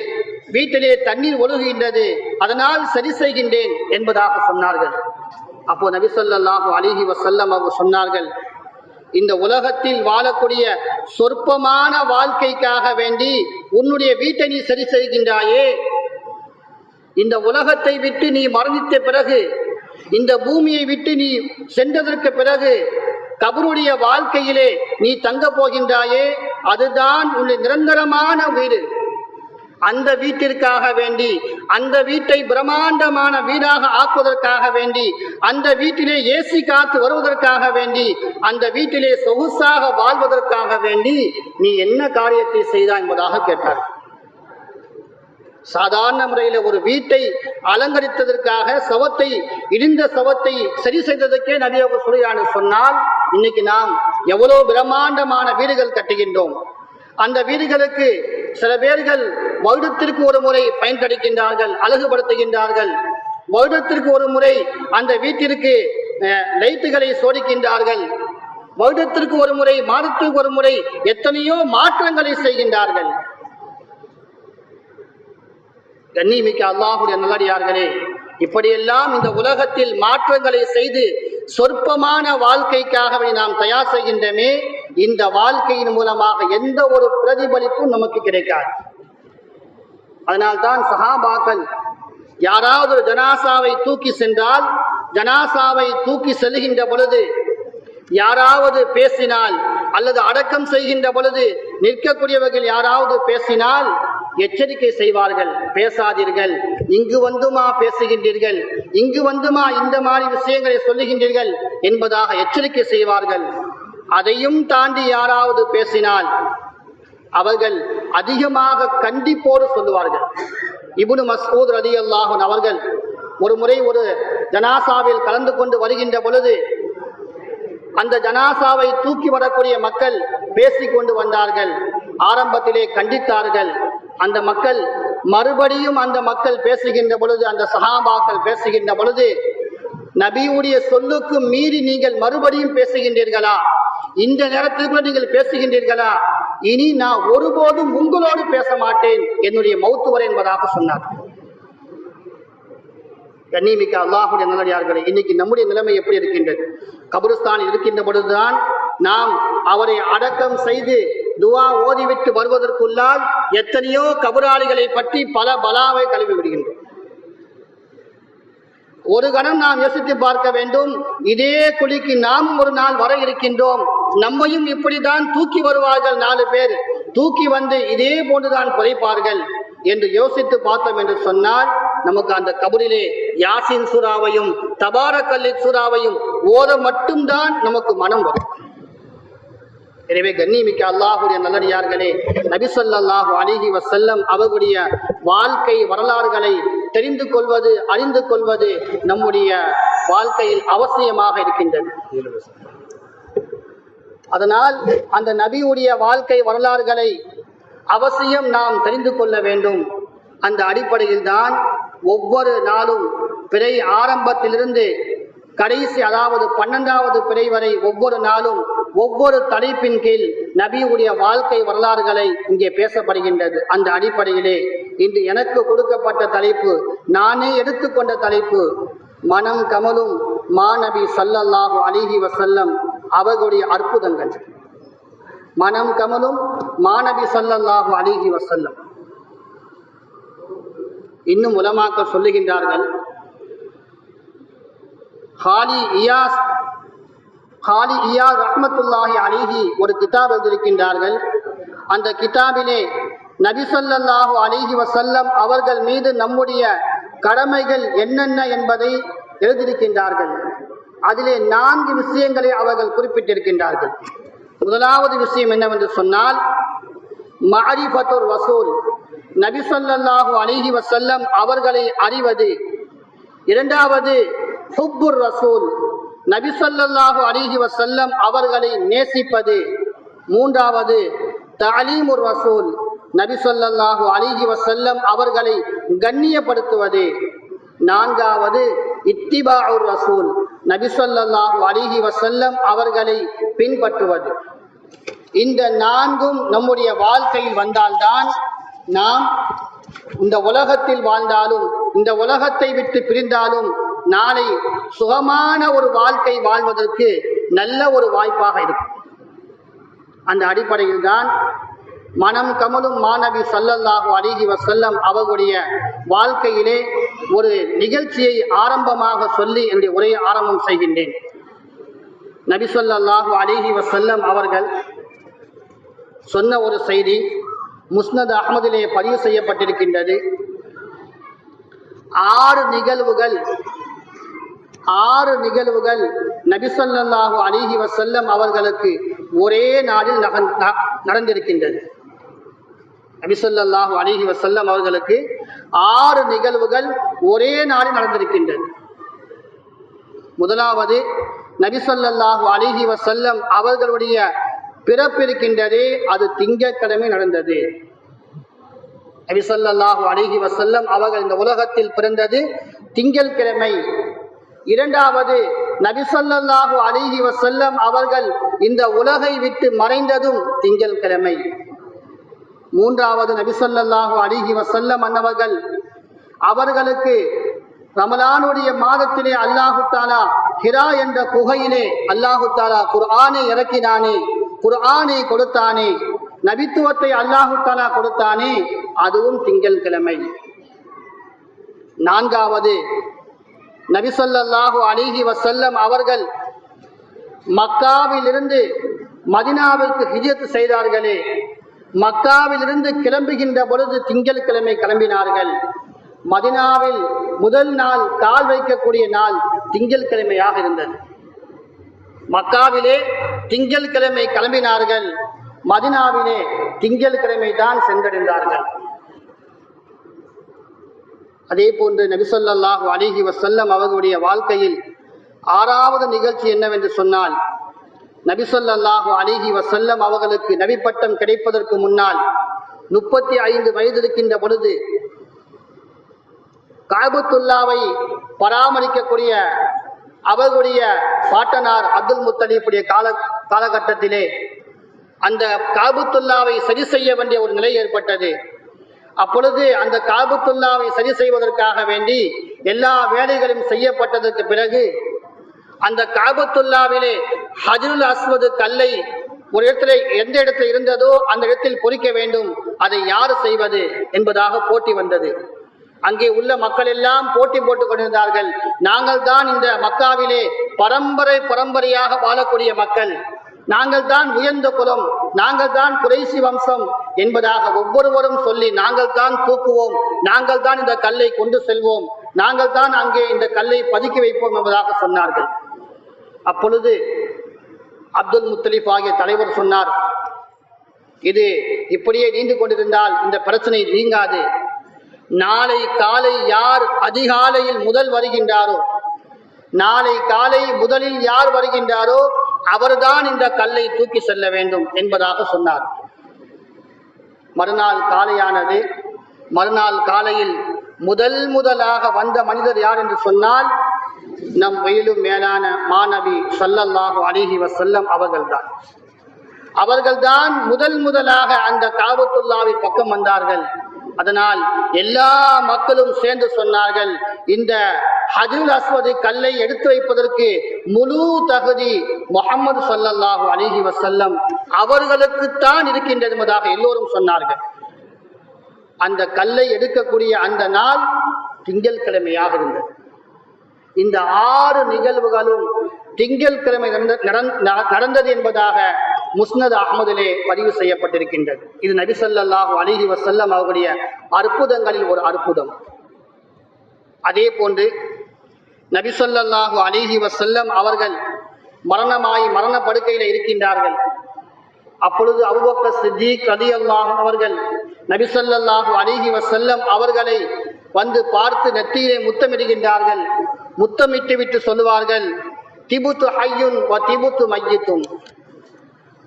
வீட்டிலே தண்ணீர் ஒழுகுகின்றது, அதனால் சரி செய்கின்றேன் என்பதாக சொன்னார்கள். அப்போ நபி ஸல்லல்லாஹு அலைஹி வஸல்லம் அவர்கள் சொன்னார்கள், இந்த உலகத்தில் வாழக்கூடிய சொற்பமான வாழ்க்கைக்காக வேண்டி உன்னுடைய வீட்டை நீ சரி செய்கின்றாயே, இந்த உலகத்தை விட்டு நீ மரணித்த பிறகு, இந்த பூமியை விட்டு நீ சென்றதற்கு பிறகு கபருடைய வாழ்க்கையிலே நீ தங்க போகின்றாயே, அதுதான் உன்னுடைய நிரந்தரமான வீடு. அந்த வீட்டிற்காக வேண்டி, அந்த வீட்டை பிரம்மாண்டமான வீடாக ஆக்குவதற்காக வேண்டி, அந்த வீட்டிலே ஏசி காத்து வருவதற்காக வேண்டி, அந்த வீட்டிலே சொகுசாக வாழ்வதற்காக வேண்டி நீ என்ன காரியத்தை செய்தாய் என்பதாக கேட்டார். சாதாரண முறையில் ஒரு வீட்டை அலங்கரித்ததற்காக சவத்தை, இடிந்த சவத்தை சரி செய்ததற்கே நபி அவர்கள் சொல்கிறான்னு சொன்னால், இன்னைக்கு நாம் எவ்வளவு பிரம்மாண்டமான வீடுகள் கட்டுகின்றோம். அந்த வீடுகளுக்கு சில பேர்கள் வருடத்திற்கு ஒரு முறை பயன்படுத்துகின்றார்கள், அழகுபடுத்துகின்றார்கள். வருடத்திற்கு ஒரு முறை அந்த வீட்டிற்கு லைட்டுகளை சோடிக்கின்றார்கள். வருடத்திற்கு ஒரு முறை, மாதத்திற்கு ஒரு முறை எத்தனையோ மாற்றங்களை செய்கின்றார்கள். கண்ணியமிக்க அல்லாஹ்வுடைய நல்லடியார்களே, இப்படியெல்லாம் இந்த உலகத்தில் மாற்றங்களை செய்து சொற்பமான வாழ்க்கைக்காகவே நாம் தயார் செய்கின்றமே, இந்த வாழ்க்கையின் மூலமாக எந்த ஒரு பிரதிபலிப்பும் நமக்கு கிடைக்காது. அதனால்தான் சஹாபாக்கள் யாராவது ஒரு ஜனாசாவை தூக்கி சென்றால், ஜனாசாவை தூக்கி செல்கின்ற பொழுது யாராவது பேசினால், அல்லது அடக்கம் செய்கின்ற பொழுது நிற்கக்கூடியவர்கள் யாராவது பேசினால் எச்சரிக்கை செய்வார்கள். பேசாதீர்கள், இங்கு வந்துமா பேசுகின்றீர்கள், இங்கு வந்துமா இந்த மாதிரி விஷயங்களை சொல்லுகின்றீர்கள் என்பதாக எச்சரிக்கை செய்வார்கள். அதையும் தாண்டி யாராவது பேசினால் அவர்கள் அதிகமாக கண்டிப்போடு சொல்லுவார்கள். இப்னு மஸ்ஊத் ரலியல்லாஹு அன்ஹு அவர்கள் ஒரு முறை ஒரு ஜனாசாவில் கலந்து கொண்டு வருகின்ற பொழுது, அந்த ஜனாசாவை தூக்கி வரக்கூடிய மக்கள் பேசிக்கொண்டு வந்தார்கள். ஆரம்பத்திலே கண்டித்தார்கள். அந்த மக்கள் மறுபடியும் அந்த மக்கள் பேசுகின்ற பொழுது, அந்த சஹாபாக்கள் பேசுகின்ற பொழுது, நபியுடைய சொல்லுக்கு மீறி நீங்கள் மறுபடியும் பேசுகின்றீர்களா? இந்த நேரத்திற்கு நீங்கள் பேசுகின்றீர்களா? இனி நான் ஒருபோதும் உங்களோடு பேச மாட்டேன், என்னுடைய மௌத்து வரை என்பதாக சொன்னார். கண்ணியமிக்க அல்லாஹ்வுடைய நல்லடியார்களே, இன்னைக்கு நம்முடைய நிலைமை எப்படி இருக்கின்றது? கபருஸ்தான் இருக்கின்ற பொழுதுதான் நாம் அவரை அடக்கம் செய்து துவா ஓதிவிட்டு வருவதற்குள்ளால் எத்தனையோ கபராளிகளை பற்றி பல பலாவை கழுவி விடுகின்றோம். ஒரு கணம் நாம் யோசித்து பார்க்க வேண்டும், இதே குழிக்கு நாமும் ஒரு நாள் வர இருக்கின்றோம், நம்மையும் இப்படிதான் தூக்கி வருவார்கள், 4 பேர் தூக்கி வந்து இதே போன்றுதான் புதைப்பார்கள் என்று யோசித்து பார்த்தோம் என்று சொன்னால், நமக்கு அந்த கபரிலே யாசின் சூராவையும் தபாரக்கல் சூராவையும் ஓத மட்டும்தான் நமக்கு மனம் வரும். எனவே கண்ணியமிக்க அல்லாஹ்வுடைய நல்லடியார்களே, நபி ஸல்லல்லாஹு அலைஹி வஸல்லம் அவர்களுடைய வாழ்க்கை வரலாறுகளை தெரிந்து கொள்வது, அறிந்து கொள்வது நம்முடைய வாழ்க்கையில் அவசியமாக இருக்கின்றது. அதனால் அந்த நபியுடைய வாழ்க்கை வரலாறுகளை அவசியம் நாம் தெரிந்து கொள்ள வேண்டும். அந்த அடிப்படையில் தான் ஒவ்வொரு நாளும் பிறை ஆரம்பத்திலிருந்து கடைசி, அதாவது 12வது பிறை வரை ஒவ்வொரு நாளும் ஒவ்வொரு தலைப்பின் கீழ் நபியுடைய வாழ்க்கை வரலாறுகளை இங்கே பேசப்படுகின்றது. அந்த அடிப்படையிலே இன்று எனக்கு கொடுக்கப்பட்ட தலைப்பு, நானே எடுத்துக்கொண்ட தலைப்பு, மனம் கமலும் மாநபி ஸல்லல்லாஹு அலைஹி வஸல்லம் அவர்களுடைய அற்புதங்கள். மனம் கமலும் மாநபி ஸல்லல்லாஹு அலைஹி வஸல்லம். இன்னும் உலமாக்கள் சொல்லுகின்றார்கள், காலி இயாஸ் ரஹ்மத்துல்லாஹி அலைஹி ஒரு கிதாப் எழுதியிருக்கின்றார்கள். அந்த கிதாபிலே நபி ஸல்லல்லாஹு அலைஹி வஸல்லம் அவர்கள் மீது நம்முடைய கடமைகள் என்னென்ன என்பதை எழுதியிருக்கின்றார்கள். அதிலே 4 விஷயங்களை அவர்கள் குறிப்பிட்டிருக்கின்றார்கள். முதலாவது விஷயம் என்னவென்று சொன்னால், மஅரிஃபத்துர் ரசூல், நபி ஸல்லல்லாஹு அலைஹி வஸல்லம் அவர்களை அறிவது. இரண்டாவது ஹுப்புர் ரசூல், நபி ஸல்லல்லாஹு அலைஹி வஸல்லம் அவர்களை நேசிப்பது. மூன்றாவது தஅலீமுர் ரசூல், நபி ஸல்லல்லாஹு அலைஹி வஸல்லம் அவர்களை கண்ணியப்படுத்துவது. நான்காவது இத்திபாஉர் ரசூல், நபி ஸல்லல்லாஹு அலைஹி வஸல்லம் அவர்களை பின்பற்றுவது. இந்த 4ம் நம்முடைய வாழ்க்கையில் வந்தால்தான் நாம் இந்த உலகத்தில் வாழ்ந்தாலும் இந்த உலகத்தை விட்டு பிரிந்தாலும் நாளை சுகமான ஒரு வாழ்க்கை வாழ்வதற்கு நல்ல ஒரு வாய்ப்பாக இருக்கும். அந்த அடிப்படையில் தான் மனம் கமலும் மாநபி ஸல்லல்லாஹு அலைஹி வஸல்லம் அவர்களுடைய வாழ்க்கையிலே ஒரு நிகழ்ச்சியை ஆரம்பமாக சொல்லி என்னுடைய உரையை ஆரம்பம் செய்கின்றேன். நபி ஸல்லல்லாஹு அலைஹி வஸல்லம் அவர்கள் சொன்ன ஒரு செய்தி முஸ்னத் அஹ்மதிலே பதிவு செய்யப்பட்டிருக்கின்றது. 6 நிகழ்வுகள் நபி ஸல்லல்லாஹு அலைஹி வஸல்லம் அவர்களுக்கு ஒரே நாளில் நடந்திருக்கின்றது. நபி ஸல்லல்லாஹு அலைஹி வஸல்லம் அவர்களுக்கு 6 நிகழ்வுகள் ஒரே நாளில் நடந்திருக்கின்றது. முதலாவது, நபி ஸல்லல்லாஹு அலைஹி வஸல்லம் அவர்களுடைய பிறப்பிருக்கின்றதே அது திங்கட்கிழமை நடந்தது. நபி ஸல்லல்லாஹு அலைஹி வஸல்லம் அவர்கள் இந்த உலகத்தில் பிறந்தது திங்கட்கிழமை. இரண்டாவது, நபி ஸல்லல்லாஹு அலைஹி வஸல்லம் அவர்கள் இந்த உலகை விட்டு மறைந்ததும் திங்கட்கிழமை. மூன்றாவது, நபி ஸல்லல்லாஹு அலைஹி வஸல்லம் அவர்களுக்கு ரமலானுடைய மாதத்திலே அல்லாஹு தஆலா ஹிரா என்ற குகையிலே அல்லாஹு தஆலா குர்ஆனை இறக்கினானே, குர்ஆனை கொடுத்தானே, நபித்துவத்தை அல்லாஹு தஆலா கொடுத்தானே, அதுவும் திங்கட்கிழமை. நான்காவது, நபி ஸல்லல்லாஹு அலைஹி வஸல்லம் அவர்கள் மக்காவிலிருந்து மதீனாவிற்கு ஹிஜ்ரத் செய்தார்களே, மக்காவிலிருந்து கிளம்புகின்ற பொழுது திங்கட்கிழமை கிளம்பினார்கள். மதீனாவில் முதல் நாள் கால் வைக்கக்கூடிய நாள் திங்கட்கிழமையாக இருந்தது. மக்காவிலே திங்கட்கிழமை கிளம்பினார்கள், மதீனாவிலே திங்கட்கிழமை தான் சென்றடைந்தார்கள். அதே போன்று நபி ஸல்லல்லாஹு அலைஹி வஸல்லம் அவர்களுடைய வாழ்க்கையில் 6வது நிகழ்ச்சி என்னவென்று சொன்னால், நபி ஸல்லல்லாஹு அலைஹி வஸல்லம் அவர்களுக்கு நபி பட்டம் கிடைப்பதற்கு முன்னால் 35 வயது இருக்கின்ற பொழுது காபத்துல்லாவை பராமரிக்கக்கூடிய அவர்களுடைய பாட்டனார் அப்துல் முத்தலீஃபுடைய காலகட்டத்திலே அந்த காபத்துல்லாவை சரி செய்ய வேண்டிய ஒரு நிலை ஏற்பட்டது. அப்பொழுது அந்த காபத்துல்லாவை சரி செய்வதற்காக வேண்டி எல்லா வேலைகளும் செய்யப்பட்டதற்கு பிறகு அந்த காபத்துல்லாவிலே ஹஜ்ருல் அஸ்வது கல்லை ஒரு இடத்துல எந்த இடத்துல இருந்ததோ அந்த இடத்தில் பொறிக்க வேண்டும், அதை யார் செய்வது என்பதாக போட்டி வந்தது. அங்கே உள்ள மக்கள் எல்லாம் போட்டி போட்டுக் கொண்டிருந்தார்கள். நாங்கள் தான் இந்த மக்காவிலே பரம்பரையாக வாழக்கூடிய மக்கள், நாங்கள் தான் உயர்ந்த குலம், நாங்கள் தான் குறைசி வம்சம் என்பதாக ஒவ்வொருவரும் சொல்லி நாங்கள் தான் தூக்குவோம், நாங்கள் தான் இந்த கல்லை கொண்டு செல்வோம், நாங்கள் தான் அங்கே இந்த கல்லை பதுக்கி வைப்போம் என்பதாக சொன்னார்கள். அப்பொழுது அப்துல் முத்தலிப் ஆகிய தலைவர் சொன்னார், இது இப்படியே நீண்டு கொண்டிருந்தால் இந்த பிரச்சனை நீங்காது. நாளை காலை யார் அதிகாலையில் நாளை காலை முதலில் யார் வருகின்றாரோ அவர்தான் இந்த கல்லை தூக்கி செல்ல வேண்டும் என்பதாக சொன்னார். மறுநாள் காலையானது. மறுநாள் காலையில் முதலாக வந்த மனிதர் யார் என்று சொன்னால் நம் வயலும் மேலான மாநபி ஸல்லல்லாஹு அலைஹி வஸல்லம் அவர்கள்தான் முதலாக அந்த காபத்துல்லாவின் பக்கம் வந்தார்கள். அதனால் எல்லா மக்களும் சேர்ந்து சொன்னார்கள், இந்த ஹஜ்ருல் அஸ்வது கல்லை எடுத்து வைப்பதற்கு முழு தகுதி முஹம்மது ஸல்லல்லாஹு அலைஹி வஸல்லம் அவர்களுக்குத்தான் இருக்கின்றது என்பதாக எல்லோரும் சொன்னார்கள். அந்த கல்லை எடுக்கக்கூடிய அந்த நாள் திங்கட்கிழமையாக இருந்தது. இந்த 6 நிகழ்வுகளும் திங்கட்கிழமை நடந்தது என்பதாக முஸ்னத் அஹ்மதிலே பதிவு செய்யப்பட்டிருக்கின்றது. இது நபி ஸல்லல்லாஹு அலைஹி வஸல்லம் அவருடைய அற்புதங்களில் ஒரு அற்புதம். அதே போன்று நபி ஸல்லல்லாஹு அலைஹி வஸல்லம் அவர்கள் மரண படுக்கையில் இருக்கின்றார்கள். அப்பொழுது அபூபக்கர் சித்தீக் ரலியல்லாஹு அன்ஹு அவர்கள் நபி ஸல்லல்லாஹு அலைஹி வஸல்லம் அவர்களை வந்து பார்த்து நெற்றியிலே முத்தமிடுகின்றார்கள். முத்தமிட்டு விட்டு சொல்லுவார்கள், திபுத்து ஹய்யுன் வ திபுத்து மையித்துன்,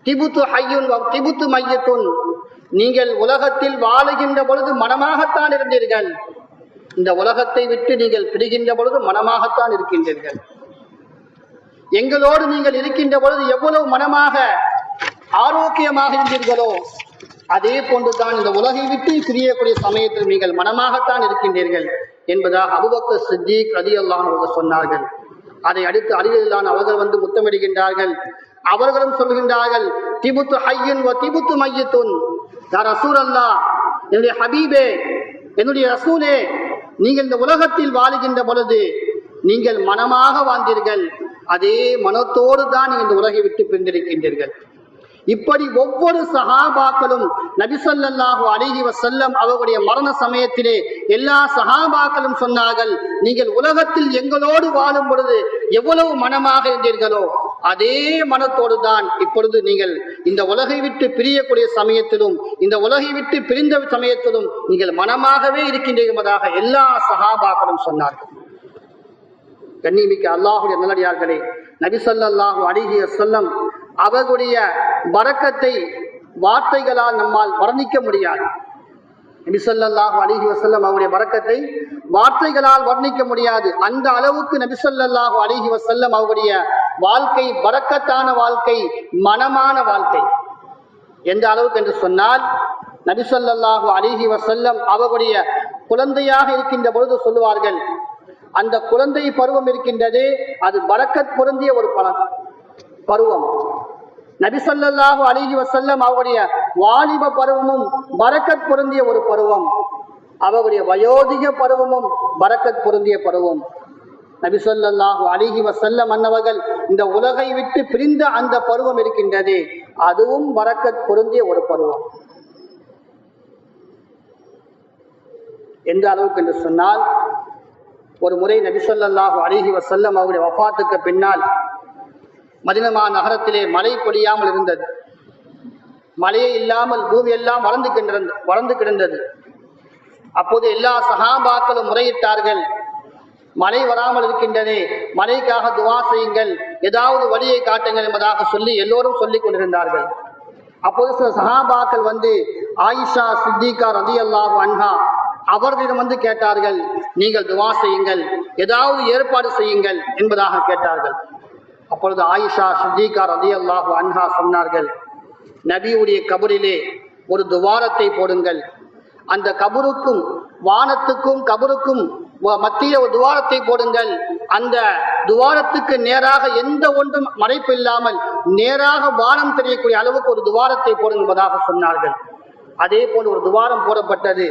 திபுத்து ஹய்யுன் வ திபுத்து மையித்துன். நீங்கள் உலகத்தில் வாழுகின்ற பொழுது மனமாகத்தான் இருந்தீர்கள், இந்த உலகத்தை விட்டு நீங்கள் பிரிகின்ற பொழுது மனமாகத்தான் இருக்கின்றீர்கள். எங்களோடு நீங்கள் இருக்கின்ற பொழுது எவ்வளவு மனமாக ஆரோக்கியமாக இருந்தீர்களோ அதே போன்றுதான் இந்த உலகை விட்டு பிரியக்கூடிய சமயத்தில் நீங்கள் மனமாகத்தான் இருக்கின்றீர்கள் என்பதாக அபூபக்கர் சித்தீக் ரலியல்லாஹு அன்ஹு சொன்னார்கள். அதை அடுத்து அலிரலியல்லாஹு அவர்கள் வந்து முத்தமிடுகின்றார்கள். அவர்களும் சொல்கின்றார்கள், திபுத்து ஹய்யுன் வ திபுத்து மையத்துன். யா ரசூலல்லாஹ், என்னுடைய ஹபீபே, என்னுடைய ரசூலே, நீங்கள் இந்த உலகத்தில் வாழுகின்ற பொழுது நீங்கள் மனமாக வாழ்ந்தீர்கள், அதே மனத்தோடு தான் நீங்கள் இந்த உலகை விட்டு பிரிந்திருக்கின்றீர்கள். இப்படி ஒவ்வொரு சஹாபாக்களும் நபி ஸல்லல்லாஹு அலைஹி வஸல்லம் அவர்களுடைய மரண சமயத்திலே எல்லா சஹாபாக்களும் சொன்னார்கள், நீங்கள் உலகத்தில் எங்களோடு வாழும் பொழுது எவ்வளவு மனமாக இருந்தீர்களோ அதே மனத்தோடு தான் இப்பொழுது நீங்கள் இந்த உலகை விட்டு பிரியக்கூடிய சமயத்திலும் இந்த உலகை விட்டு பிரிந்த சமயத்திலும் நீங்கள் மனமாகவே இருக்கின்றீர்கள் என்பதாக எல்லா சஹாபாக்களும் சொன்னார்கள். கண்ணியமிக்க அல்லாஹ்வுடைய நல்லடியார்களே, நபி ஸல்லல்லாஹு அலைஹி வஸல்லம் அவர்களுடைய பரக்கத்தை வார்த்தைகளால் நம்மால் வர்ணிக்க முடியாது. நபி ஸல்லல்லாஹு அலைஹி வஸல்லம் அவருடைய பரக்கத்தை வார்த்தைகளால் வர்ணிக்க முடியாது. அந்த அளவுக்கு நபி ஸல்லல்லாஹு அலைஹி வஸல்லம் அவருடைய வாழ்க்கை பரக்கத்தான வாழ்க்கை, மனமான வாழ்க்கை. எந்த அளவுக்கு என்று சொன்னால், நபி ஸல்லல்லாஹு அலைஹி வஸல்லம் அவருடைய குழந்தையாக இருக்கின்ற பொழுது சொல்லுவார்கள், அந்த குழந்தை பருவம் இருக்கின்றதே அது பரக்கத் பொருந்திய ஒரு பருவம். நபி ஸல்லல்லாஹு அலைஹி வஸல்லம் அவருடைய வாலிப பருவமும் பரக்கத் பொருந்திய ஒரு பருவம். அவருடைய வயோதிக பருவமும் பரக்கத் பொருந்திய பருவம். நபி ஸல்லல்லாஹு அலைஹி வஸல்லம் அன்னவர்கள் இந்த உலகை விட்டு பிரிந்த அந்த பருவம் இருக்கின்றதே அதுவும் பரக்கத் பொருந்திய ஒரு பருவம். எந்த அளவுக்கு என்று சொன்னால், ஒரு முறை நபி ஸல்லல்லாஹு அலைஹி வஸல்லம் அவருடைய வஃபாத்துக்கு பின்னால் மதீனா நகரத்திலே மழை பொழியாமல் இருந்தது. மழையே இல்லாமல் பூமி எல்லாம் வறண்டு கிடந்தது. அப்போது எல்லா சஹாபாக்களும் முறையிட்டார்கள், மழை வராமல் இருக்கின்றதே, மழைக்காக துஆ செய்யுங்கள், ஏதாவது வழியை காட்டுங்கள் என்பதாக சொல்லி எல்லோரும் சொல்லிக் கொண்டிருந்தார்கள். அப்போது சில சஹாபாக்கள் வந்து ஆயிஷா சித்திகா ரலியல்லாஹு அன்ஹா அவர்களிடம் வந்து கேட்டார்கள், நீங்கள் துஆ செய்யுங்கள், ஏதாவது ஏற்பாடு செய்யுங்கள் என்பதாக கேட்டார்கள். அப்பொழுது ஆயிஷா சித்திகா ரலியல்லாஹு அன்ஹா சொன்னார்கள், நபியுடைய கபரிலே ஒரு துவாரத்தை போடுங்கள், அந்த கபருக்கும் வானத்துக்கும் கபருக்கும் மத்திய ஒரு துவாரத்தை போடுங்கள், அந்த துவாரத்துக்கு நேராக எந்த ஒன்றும் மறைப்பு இல்லாமல் நேராக வானம் தெரியக்கூடிய அளவுக்கு ஒரு துவாரத்தை போடுங்கள் என்பதாக சொன்னார்கள். அதே போன்று ஒரு துவாரம் போடப்பட்டது.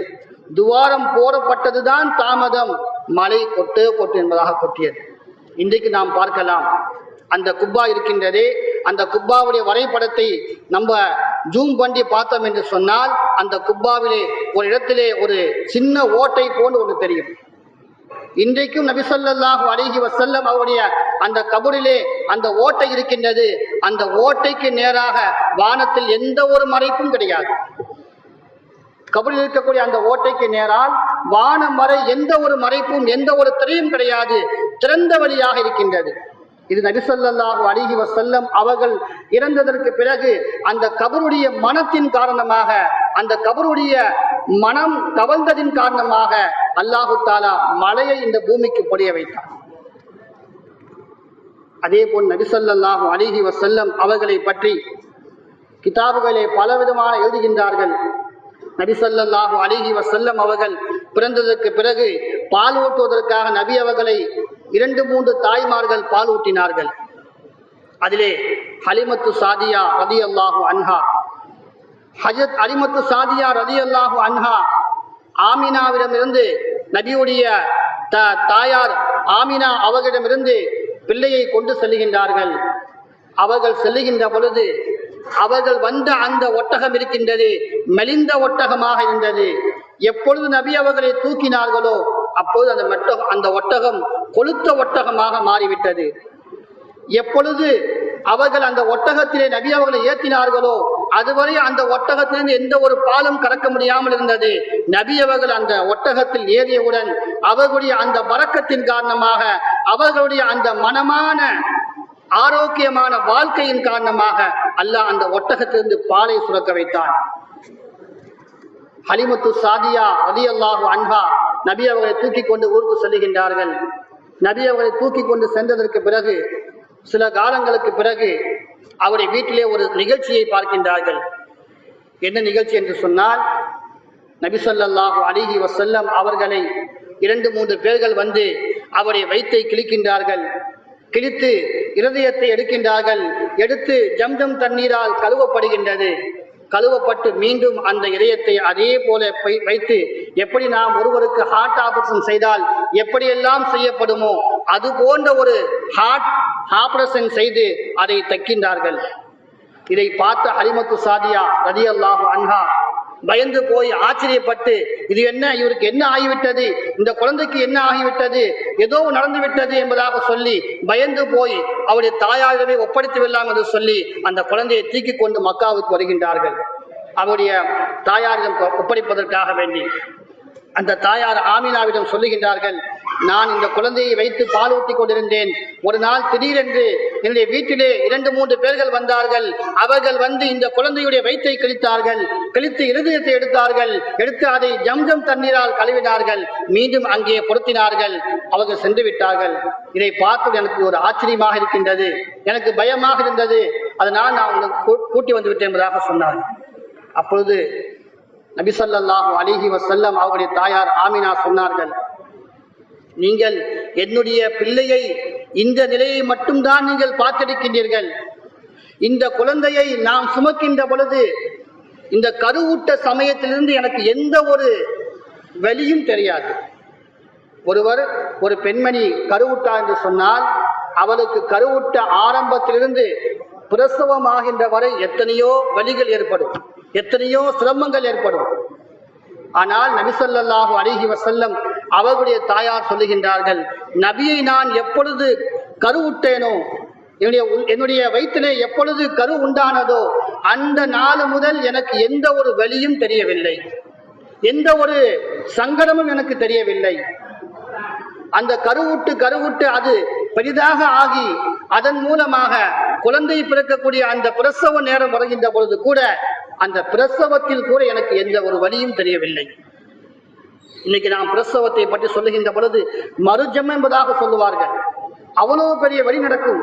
துவாரம் போடப்பட்டதுதான் தாமதம், மழை கொட்டு என்பதாக கொட்டியது. இன்றைக்கு நாம் பார்க்கலாம், அந்த குப்பா இருக்கின்றதே, அந்த குப்பாவுடைய வரைபடத்தை நம்ம ஜூம் பண்ணி பார்த்தோம் என்று சொன்னால் அந்த குப்பாவிலே ஒரு இடத்திலே ஒரு சின்ன ஓட்டை போன்று ஒன்று தெரியும். இன்றைக்கும் நபி ஸல்லல்லாஹு அலைஹி வஸல்லம் அவருடைய அந்த கபரிலே அந்த ஓட்டை இருக்கின்றது. அந்த ஓட்டைக்கு நேராக வானத்தில் எந்த ஒரு மறைப்பும் கிடையாது. கபரில் இருக்கக்கூடிய அந்த ஓட்டைக்கு நேரால் வானம் வரை எந்த ஒரு மறைப்பும் எந்த ஒரு திரையும் கிடையாது, திறந்த வழியாக இருக்கின்றது. இது நபி ஸல்லல்லாஹு அலைஹி வஸல்லம் அவர்கள் இறந்ததற்கு பிறகு அந்த கபருடைய மனத்தின் காரணமாக, அந்த கபருடைய மனம் கவர்ந்ததின் காரணமாக அல்லாஹு தஆலா மழையை இந்த பூமிக்கு பொழிய வைத்தார். அதே போல் நபி ஸல்லல்லாஹு அலைஹி வஸல்லம் அவர்களை பற்றி கிதாபுகளை பலவிதமான எழுதுகின்றார்கள். நபி ஸல்லல்லாஹு அலைஹி வஸல்லம் அவர்கள் பிறந்ததற்கு பிறகு பால் ஊட்டுவதற்காக நபி அவர்களை 2-3 தாய்மார்கள் பால் ஊட்டினார்கள். அதிலே ஹலிமத்து சாதியா ரலியல்லாஹு அன்ஹா, ஹஜ்ரத் ஹலிமத்து சாதியா ரலியல்லாஹு அன்ஹா ஆமினாவிடமிருந்து நபியுடைய தாயார் ஆமினா அவர்களிடமிருந்து பிள்ளையை கொண்டு செல்லுகின்றார்கள். அவர்கள் செல்லுகின்ற பொழுது அவர்கள் வந்த அந்த ஒட்டகம் இருக்கின்றது, மெலிந்த ஒட்டகமாக இருந்தது. எப்பொழுது நபி அவர்களை தூக்கினார்களோ அப்போது அந்த ஒட்டகம் கொழுத்த ஒட்டகமாக மாறிவிட்டது. எப்பொழுது அவர்கள் அந்த ஒட்டகத்திலே நபி அவர்களை ஏற்றினார்களோ அதுவரை அந்த ஒட்டகத்திலிருந்து எந்த ஒரு பாலும் கறக்க முடியாமல் இருந்தது. நபி அவர்கள் அந்த ஒட்டகத்தில் ஏறியவுடன் அவர்களுடைய அந்த பரக்கத்தின் காரணமாக, அவர்களுடைய அந்த மனமான ஆரோக்கியமான வாழ்க்கையின் காரணமாக அல்லாஹ் அந்த ஒட்டகத்திலிருந்து பாலை சுரக்க வைத்தான். ஹலிமத்து சாதியா ரலியல்லாஹு அன்ஹா நபி அவர்களை தூக்கி கொண்டு ஊருக்கு செல்லுகின்றார்கள். நபி அவர்களை தூக்கி கொண்டு சென்றதற்கு பிறகு சில காலங்களுக்கு பிறகு அவருடைய வீட்டிலே ஒரு நிகழ்ச்சியை பார்க்கின்றார்கள். என்ன நிகழ்ச்சி என்று சொன்னால், நபி ஸல்லல்லாஹு அலைஹி வஸல்லம் அவர்களை 2-3 பேர்கள் வந்து அவருடைய வயிற்றை கிழிக்கின்றார்கள். கிழித்து இருதயத்தை எடுக்கின்றார்கள். எடுத்து ஜம்ஜம் தண்ணீரால் கழுவப்படுகின்றது. கழுவப்பட்டு மீண்டும் அந்த இதயத்தை அதே போல வைத்து, எப்படி நாம் ஒருவருக்கு ஹார்ட் ஆபரேஷன் செய்தால் எப்படியெல்லாம் செய்யப்படுமோ அது போன்ற ஒரு ஹார்ட் ஆபரேஷன் செய்து அதை தைக்கின்றார்கள். இதை பார்த்த ஹலிமத்து சாதியா ரலியல்லாஹு அன்ஹா பயந்து போய் ஆச்சரியப்பட்டு, இது என்ன, இவருக்கு என்ன ஆகிவிட்டது, இந்த குழந்தைக்கு என்ன ஆகிவிட்டது, ஏதோ நடந்து விட்டது என்பதாக சொல்லி பயந்து போய் அவருடைய தாயாரிடமே ஒப்படைத்து விடலாம் என்று சொல்லி அந்த குழந்தையை தூக்கி கொண்டு மக்காவுக்கு வருகின்றார்கள். அவருடைய தாயாரிடம் ஒப்படைப்பதற்காக வேண்டி அந்த தாயார் ஆமினாவிடம் சொல்லுகின்றார்கள், நான் இந்த குழந்தையை வைத்து பால் ஊட்டி கொண்டிருந்தேன். ஒரு நாள் திடீரென்று என்னுடைய வீட்டிலே 2-3 பேர்கள் வந்தார்கள். அவர்கள் வந்து இந்த குழந்தையுடைய வயிற்றை கிழித்தார்கள். கிழித்து இருதயத்தை எடுத்தார்கள். எடுத்து அதை ஜம்ஜம் தண்ணீரால் கழுவினார்கள். மீண்டும் அங்கே பொருத்தினார்கள். அவர்கள் சென்று விட்டார்கள். இதை பார்த்து எனக்கு ஒரு ஆச்சரியமாக இருக்கின்றது, எனக்கு பயமாக இருந்தது. அதனால் நான் கூட்டி வந்து விட்டேன் என்பதாக சொன்னார்கள். அப்பொழுது நபி ஸல்லல்லாஹு அலைஹி வஸல்லம் அவருடைய தாயார் ஆமினா சொன்னார்கள், நீங்கள் என்னுடைய பிள்ளையை இந்த நிலையை மட்டும்தான் நீங்கள் பார்த்திருக்கின்றீர்கள். இந்த குழந்தையை நாம் சுமக்கின்ற பொழுது இந்த கருவூட்ட சமயத்திலிருந்து எனக்கு எந்த ஒரு வலியும் தெரியாது. ஒரு பெண்மணி கருவுட்டா என்று சொன்னால் அவளுக்கு கருவுட்ட ஆரம்பத்திலிருந்து பிரசவமாகின்ற வரை எத்தனையோ வலிகள் ஏற்படும், எத்தனையோ சிரமங்கள் ஏற்படும். ஆனால் நபி ஸல்லல்லாஹு அலைஹி வஸல்லம் அவர்களுடைய தாயார் சொல்லுகின்றார்கள், நபியை நான் எப்பொழுது கருவுட்டேனோ, என்னுடைய வயிற்றிலே எப்பொழுது கரு உண்டானதோ அந்த நாள் முதல் எனக்கு எந்த ஒரு வலியும் தெரியவில்லை, எந்த ஒரு சங்கடமும் எனக்கு தெரியவில்லை. அந்த கருவுட்டு அது பெரிதாக ஆகி அதன் மூலமாக குழந்தை பிறக்கக்கூடிய அந்த பிரசவ நேரம் வருகின்ற பொழுது கூட அந்த பிரசவத்தில் கூட எனக்கு எந்த ஒரு வலியும் தெரியவில்லை. இன்னைக்கு நாம் பிரசவத்தை பற்றி சொல்லுகின்ற பொழுது மறுஜம் என்பதாக சொல்லுவார்கள். அவ்வளவு பெரிய வலி நடக்கும்.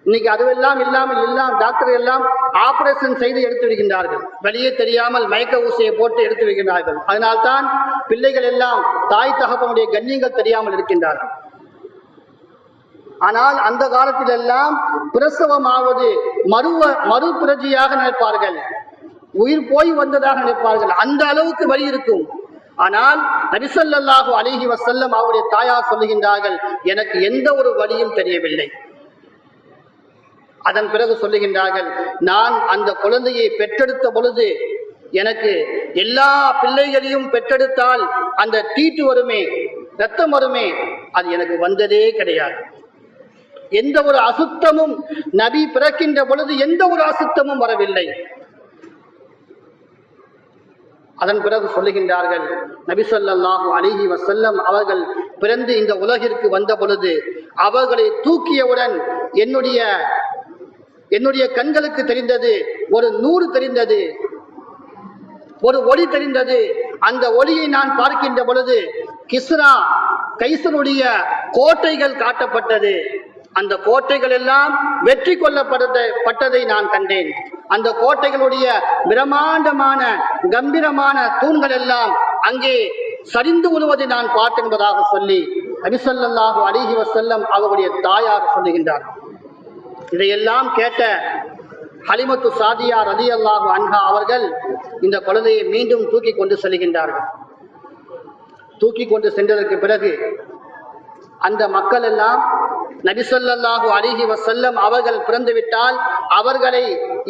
இன்னைக்கு அதுவெல்லாம் இல்லாமல் டாக்டர் எல்லாம் ஆபரேஷன் செய்து எடுத்து விடுகின்றார்கள். வலியே தெரியாமல் மயக்க ஊசியை போட்டு எடுத்து விடுகின்றார்கள். அதனால்தான் பிள்ளைகள் எல்லாம் தாய் தகப்பனுடைய கண்ணியங்கள் தெரியாமல் இருக்கின்றார்கள். ஆனால் அந்த காலத்தில் எல்லாம் பிரசவமாவது மறுபிரஜையாக நினைப்பார்கள், உயிர் போய் வந்ததாக நினைப்பார்கள். அந்த அளவுக்கு வலி இருக்கும். ஆனால் நபி ஸல்லல்லாஹு அலைஹி வஸல்லம் அவருடைய தாயார் சொல்லுகின்றார்கள், எனக்கு எந்த ஒரு வலியும் தெரியவில்லை. அதன் பிறகு சொல்லுகின்றார்கள், நான் அந்த குழந்தையை பெற்றெடுத்த பொழுது எனக்கு எல்லா பிள்ளைகளையும் பெற்றெடுத்தால் அந்த தீட்டு வருமே, ரத்தம் வருமே, அது எனக்கு வந்ததே கிடையாது. எந்த ஒரு அசுத்தமும் நபி பிறக்கின்ற பொழுது எந்த ஒரு அசுத்தமும் வரவில்லை. அதன் பிறகு சொல்லுகின்றார்கள், நபி ஸல்லல்லாஹு அலைஹி வஸல்லம் அவர்கள் பிறந்து இந்த உலகிற்கு வந்த பொழுது அவர்களை தூக்கியவுடன் என்னுடைய கண்களுக்கு தெரிந்தது ஒரு நூறு தெரிந்தது, ஒரு ஒளி தெரிந்தது. அந்த ஒளியை நான் பார்க்கின்ற பொழுது கிஸ்ரா கைசருடைய கோட்டைகள் காட்டப்பட்டது. அந்த கோட்டைகள் எல்லாம் வெற்றி கொள்ளப்பட்டதை நான் கண்டேன். அந்த கோட்டைகளுடைய பிரம்மாண்டமான கம்பீரமான தூண்கள் எல்லாம் அங்கே சரிந்து விழுவதை நான் பார்த்தேன் என்பதாக சொல்லி நபி ஸல்லல்லாஹு அலைஹி வஸல்லம் அவருடைய தாயார் சொல்லுகின்றார். இதையெல்லாம் கேட்ட ஹலிமத்து சாதியா ரலியல்லாஹு அன்ஹா அவர்கள் இந்த குழந்தையை மீண்டும் தூக்கி கொண்டு செல்கின்றார்கள். தூக்கி கொண்டு சென்றதற்கு பிறகு அந்த மக்கள் எல்லாம் நபி ஸல்லல்லாஹு அலைஹி வஸல்லம் அவர்கள் பிறந்துவிட்டால் அவர்களை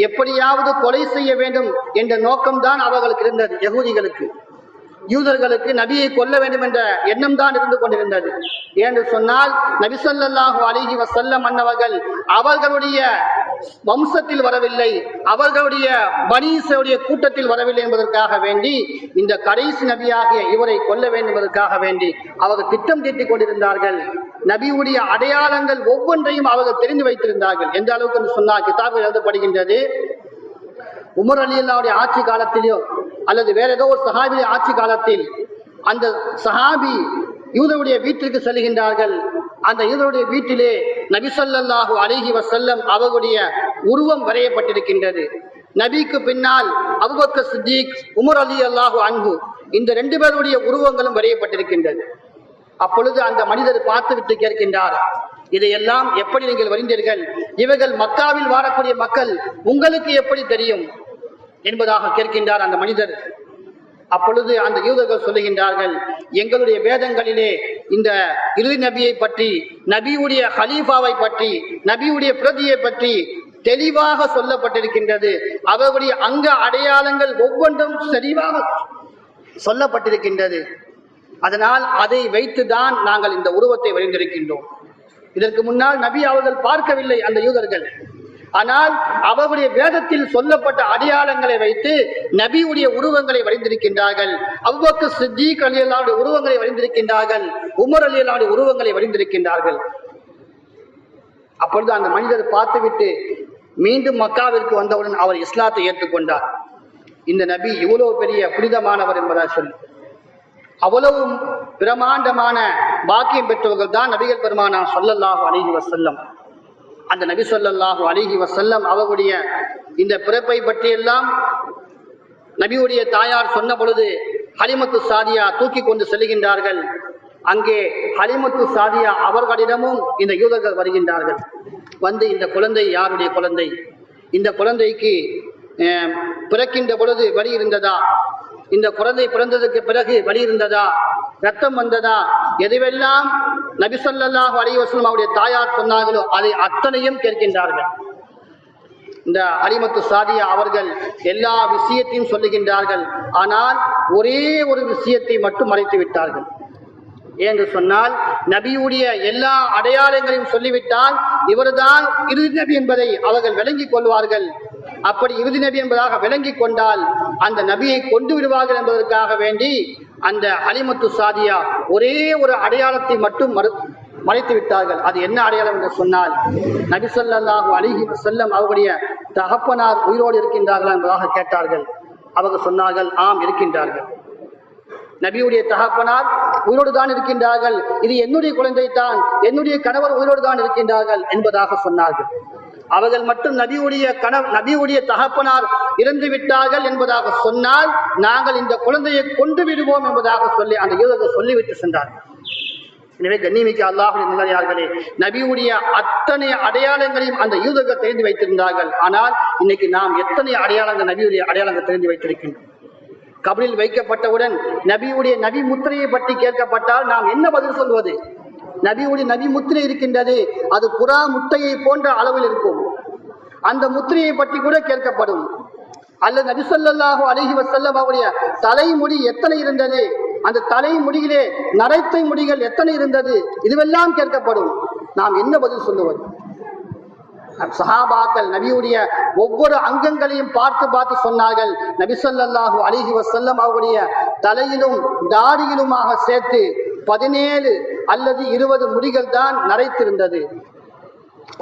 எப்படியாவது கொலை செய்ய வேண்டும் என்ற நோக்கம்தான் அவர்களுக்கு இருந்தது. யகூதிகளுக்கு, யூதர்களுக்கு நபியை கொல்ல வேண்டும் என்ற எண்ணம் தான் இருந்து கொண்டிருந்தது. ஏன்னு சொன்னால் நபி ஸல்லல்லாஹு அலைஹி வஸல்லம் அன்னவர்கள் அவர்களுடைய வம்சத்தில் வரவில்லை, அவர்களுடைய பனீஸுடைய கூட்டத்தில் வரவில்லை என்பதற்காக வேண்டி இந்த கடைசி நபியாகிய இவரை கொல்ல வேண்டும் என்பதற்காக வேண்டி அவர்கள் திட்டம் தீட்டிக் கொண்டிருந்தார்கள். நபியுடைய அடையாளங்கள் ஒவ்வொன்றையும் அவர்கள் தெரிந்து வைத்திருந்தார்கள். எந்த அளவுக்கு என்று சொன்னால் கிதாபில் எழுதப்படுகின்றது, உமர் ரலியல்லாஹு ஆட்சி காலத்திலோ அல்லது வேற ஏதோ ஒரு சஹாபியுடைய ஆட்சி காலத்தில் அந்த சஹாபி யூதருடைய வீட்டிற்கு செல்கின்றார்கள். அந்த யூதருடைய வீட்டிலே நபி ஸல்லல்லாஹு அலைஹி வஸல்லம் அவர்களுடைய உருவம் வரையப்பட்டிருக்கின்றது. நபிக்கு பின்னால் அபூபக்கர் சித்திக், உமர் ரலியல்லாஹு அன்ஹு, இந்த 2 பேருடைய உருவங்களும் வரையப்பட்டிருக்கின்றது. அப்பொழுது அந்த மனிதர் பார்த்துவிட்டு கேட்கின்றார், இதையெல்லாம் எப்படி நீங்கள் வரைந்தீர்கள்? இவர்கள் மக்காவில் வாழக்கூடிய மக்கள், உங்களுக்கு எப்படி தெரியும் என்பதாக கேட்கின்றார் அந்த மனிதர். அப்பொழுது அந்த யூதர்கள் சொல்லுகின்றார்கள், எங்களுடைய வேதங்களிலே இந்த இறுதி நபியை பற்றி, நபியுடைய ஹலீஃபாவை பற்றி, நபியுடைய பிரதியை பற்றி தெளிவாக சொல்லப்பட்டிருக்கின்றது. அவர்களுடைய அங்க அடையாளங்கள் ஒவ்வொன்றும் தெளிவாக சொல்லப்பட்டிருக்கின்றது. அதனால் அதை வைத்துதான் நாங்கள் இந்த உருவத்தை வரைந்திருக்கின்றோம். இதற்கு முன்னால் நபி அவர்கள் பார்க்கவில்லை அந்த யூதர்கள். ஆனால் அவர்களுடைய வேதத்தில் சொல்லப்பட்ட அடையாளங்களை வைத்து நபியுடைய உருவங்களை வரைந்திருக்கின்றார்கள். அபூபக்கர் சித்திக் ரலியல்லாஹு உருவங்களை வரைந்திருக்கின்றார்கள். உமர் ரலியல்லாஹு உருவங்களை வரைந்திருக்கின்றார்கள். அப்பொழுது அந்த மனிதர் பார்த்துவிட்டு மீண்டும் மக்காவிற்கு வந்தவுடன் அவர் இஸ்லாத்தை ஏற்றுக்கொண்டார். இந்த நபி இவ்வளவு பெரிய புனிதமானவர் என்பதாக சொல்லி, அவ்வளவு பிரமாண்டமான பாக்கியம் பெற்றவர்கள் தான் நபிகள் பெருமானார் ஸல்லல்லாஹு அலைஹி வஸல்லம். அந்த நபி ஸல்லல்லாஹு அலைஹி வஸல்லம் அவர்களுடைய இந்த பிறப்பை பற்றியெல்லாம் நபியுடைய தாயார் சொன்ன பொழுது ஹலிமத்து சாதியா தூக்கி கொண்டு செல்கின்றார்கள். அங்கே ஹலிமத்து சாதியா அவர்களிடமும் இந்த யூதர்கள் வருகின்றார்கள். வந்து, இந்த குழந்தை யாருடைய குழந்தை? இந்த குழந்தைக்கு பிறக்கின்ற பொழுது வலி இருந்ததா? இந்த குழந்தை பிறந்ததுக்கு பிறகு வலி இருந்ததா? ரத்தம் வந்ததா? எதுவெல்லாம் நபி ஸல்லல்லாஹு அலைஹி வஸல்லம் அவருடைய தாயார் சொன்னார்களோ அதை அத்தனையும் கேட்கின்றார்கள். இந்த ஹலிமத்து சாதியா அவர்கள் எல்லா விஷயத்தையும் சொல்லுகின்றார்கள். ஆனால் ஒரே ஒரு விஷயத்தை மட்டும் மறைத்து விட்டார்கள். என்று சொன்னால், நபியுடைய எல்லா அடையாளங்களையும் சொல்லிவிட்டால் இவர்தான் இறுதி நபி என்பதை அவர்கள் விளங்கிக் கொள்வார்கள். அப்படி இறுதி நபி என்பதாக விளங்கிக் கொண்டால் அந்த நபியை கொண்டு விடுவார்கள் என்பதற்காக வேண்டி அந்த ஹலிமத்து சாதியா ஒரே ஒரு அடையாளத்தை மட்டும் மறைத்து விட்டார்கள். அது என்ன அடையாளம் என்று சொன்னால், நபி ஸல்லல்லாஹு அலைஹி வஸல்லம் அவருடைய தகப்பனார் உயிரோடு இருக்கின்றார்களா என்பதாக கேட்டார்கள். அவர்கள் சொன்னார்கள், ஆம் இருக்கின்றார்கள். நபியுடைய தகப்பனார் உயிரோடு தான் இருக்கின்றார்கள். இது என்னுடைய குழந்தை தான், என்னுடைய கணவர் உயிரோடு தான் இருக்கின்றார்கள் என்பதாக சொன்னார்கள். அவர்கள் மட்டும் நபியுடைய தகப்பனார் இறந்து விட்டார்கள் என்பதாக சொன்னால் நாங்கள் இந்த குழந்தையை கொண்டு விடுவோம் என்பதாக சொல்லி அந்த யூதர்கள் சொல்லிவிட்டு சென்றார்கள். எனவே கண்ணியமிக்க அல்லாஹ்வுடைய நல்லடியார்களே, நபியுடைய அத்தனை அடையாளங்களையும் அந்த யூதர்கள் தெரிந்து வைத்திருந்தார்கள். ஆனால் இன்னைக்கு நாம் எத்தனை அடையாளங்கள், நபியுடைய அடையாளங்கள் தெரிந்து வைத்திருக்கின்றோம்? கபரில் வைக்கப்பட்டவுடன் நபியுடைய நபி முத்திரையை பற்றி கேட்கப்பட்டால் நாம் என்ன பதில் சொல்வது? நபியுடைய நபி முத்திரை இருக்கின்றது, அது புறா முட்டையை போன்ற அளவில் இருக்கும். அந்த முத்திரையை பற்றி கூட கேட்கப்படும். அல்லது நபி ஸல்லல்லாஹு அலைஹி வஸல்லம் அவருடைய தலைமுடி எத்தனை இருந்தது, அந்த தலைமுடியிலே நரைத்தை முடிகள் எத்தனை இருந்தது, இதுவெல்லாம் கேட்கப்படும். நாம் என்ன பதில் சொல்லுவது? சஹாபாக்கள் நபியுடைய ஒவ்வொரு அங்கங்களையும் பார்த்து பார்த்து சொன்னார்கள். நபி ஸல்லல்லாஹு அலைஹி வஸல்லம் அவருடைய தலையிலும் தாடியிலுமாக சேர்த்து 17 அல்லது 20 முடிகள் தான் நரைத்திருந்தது.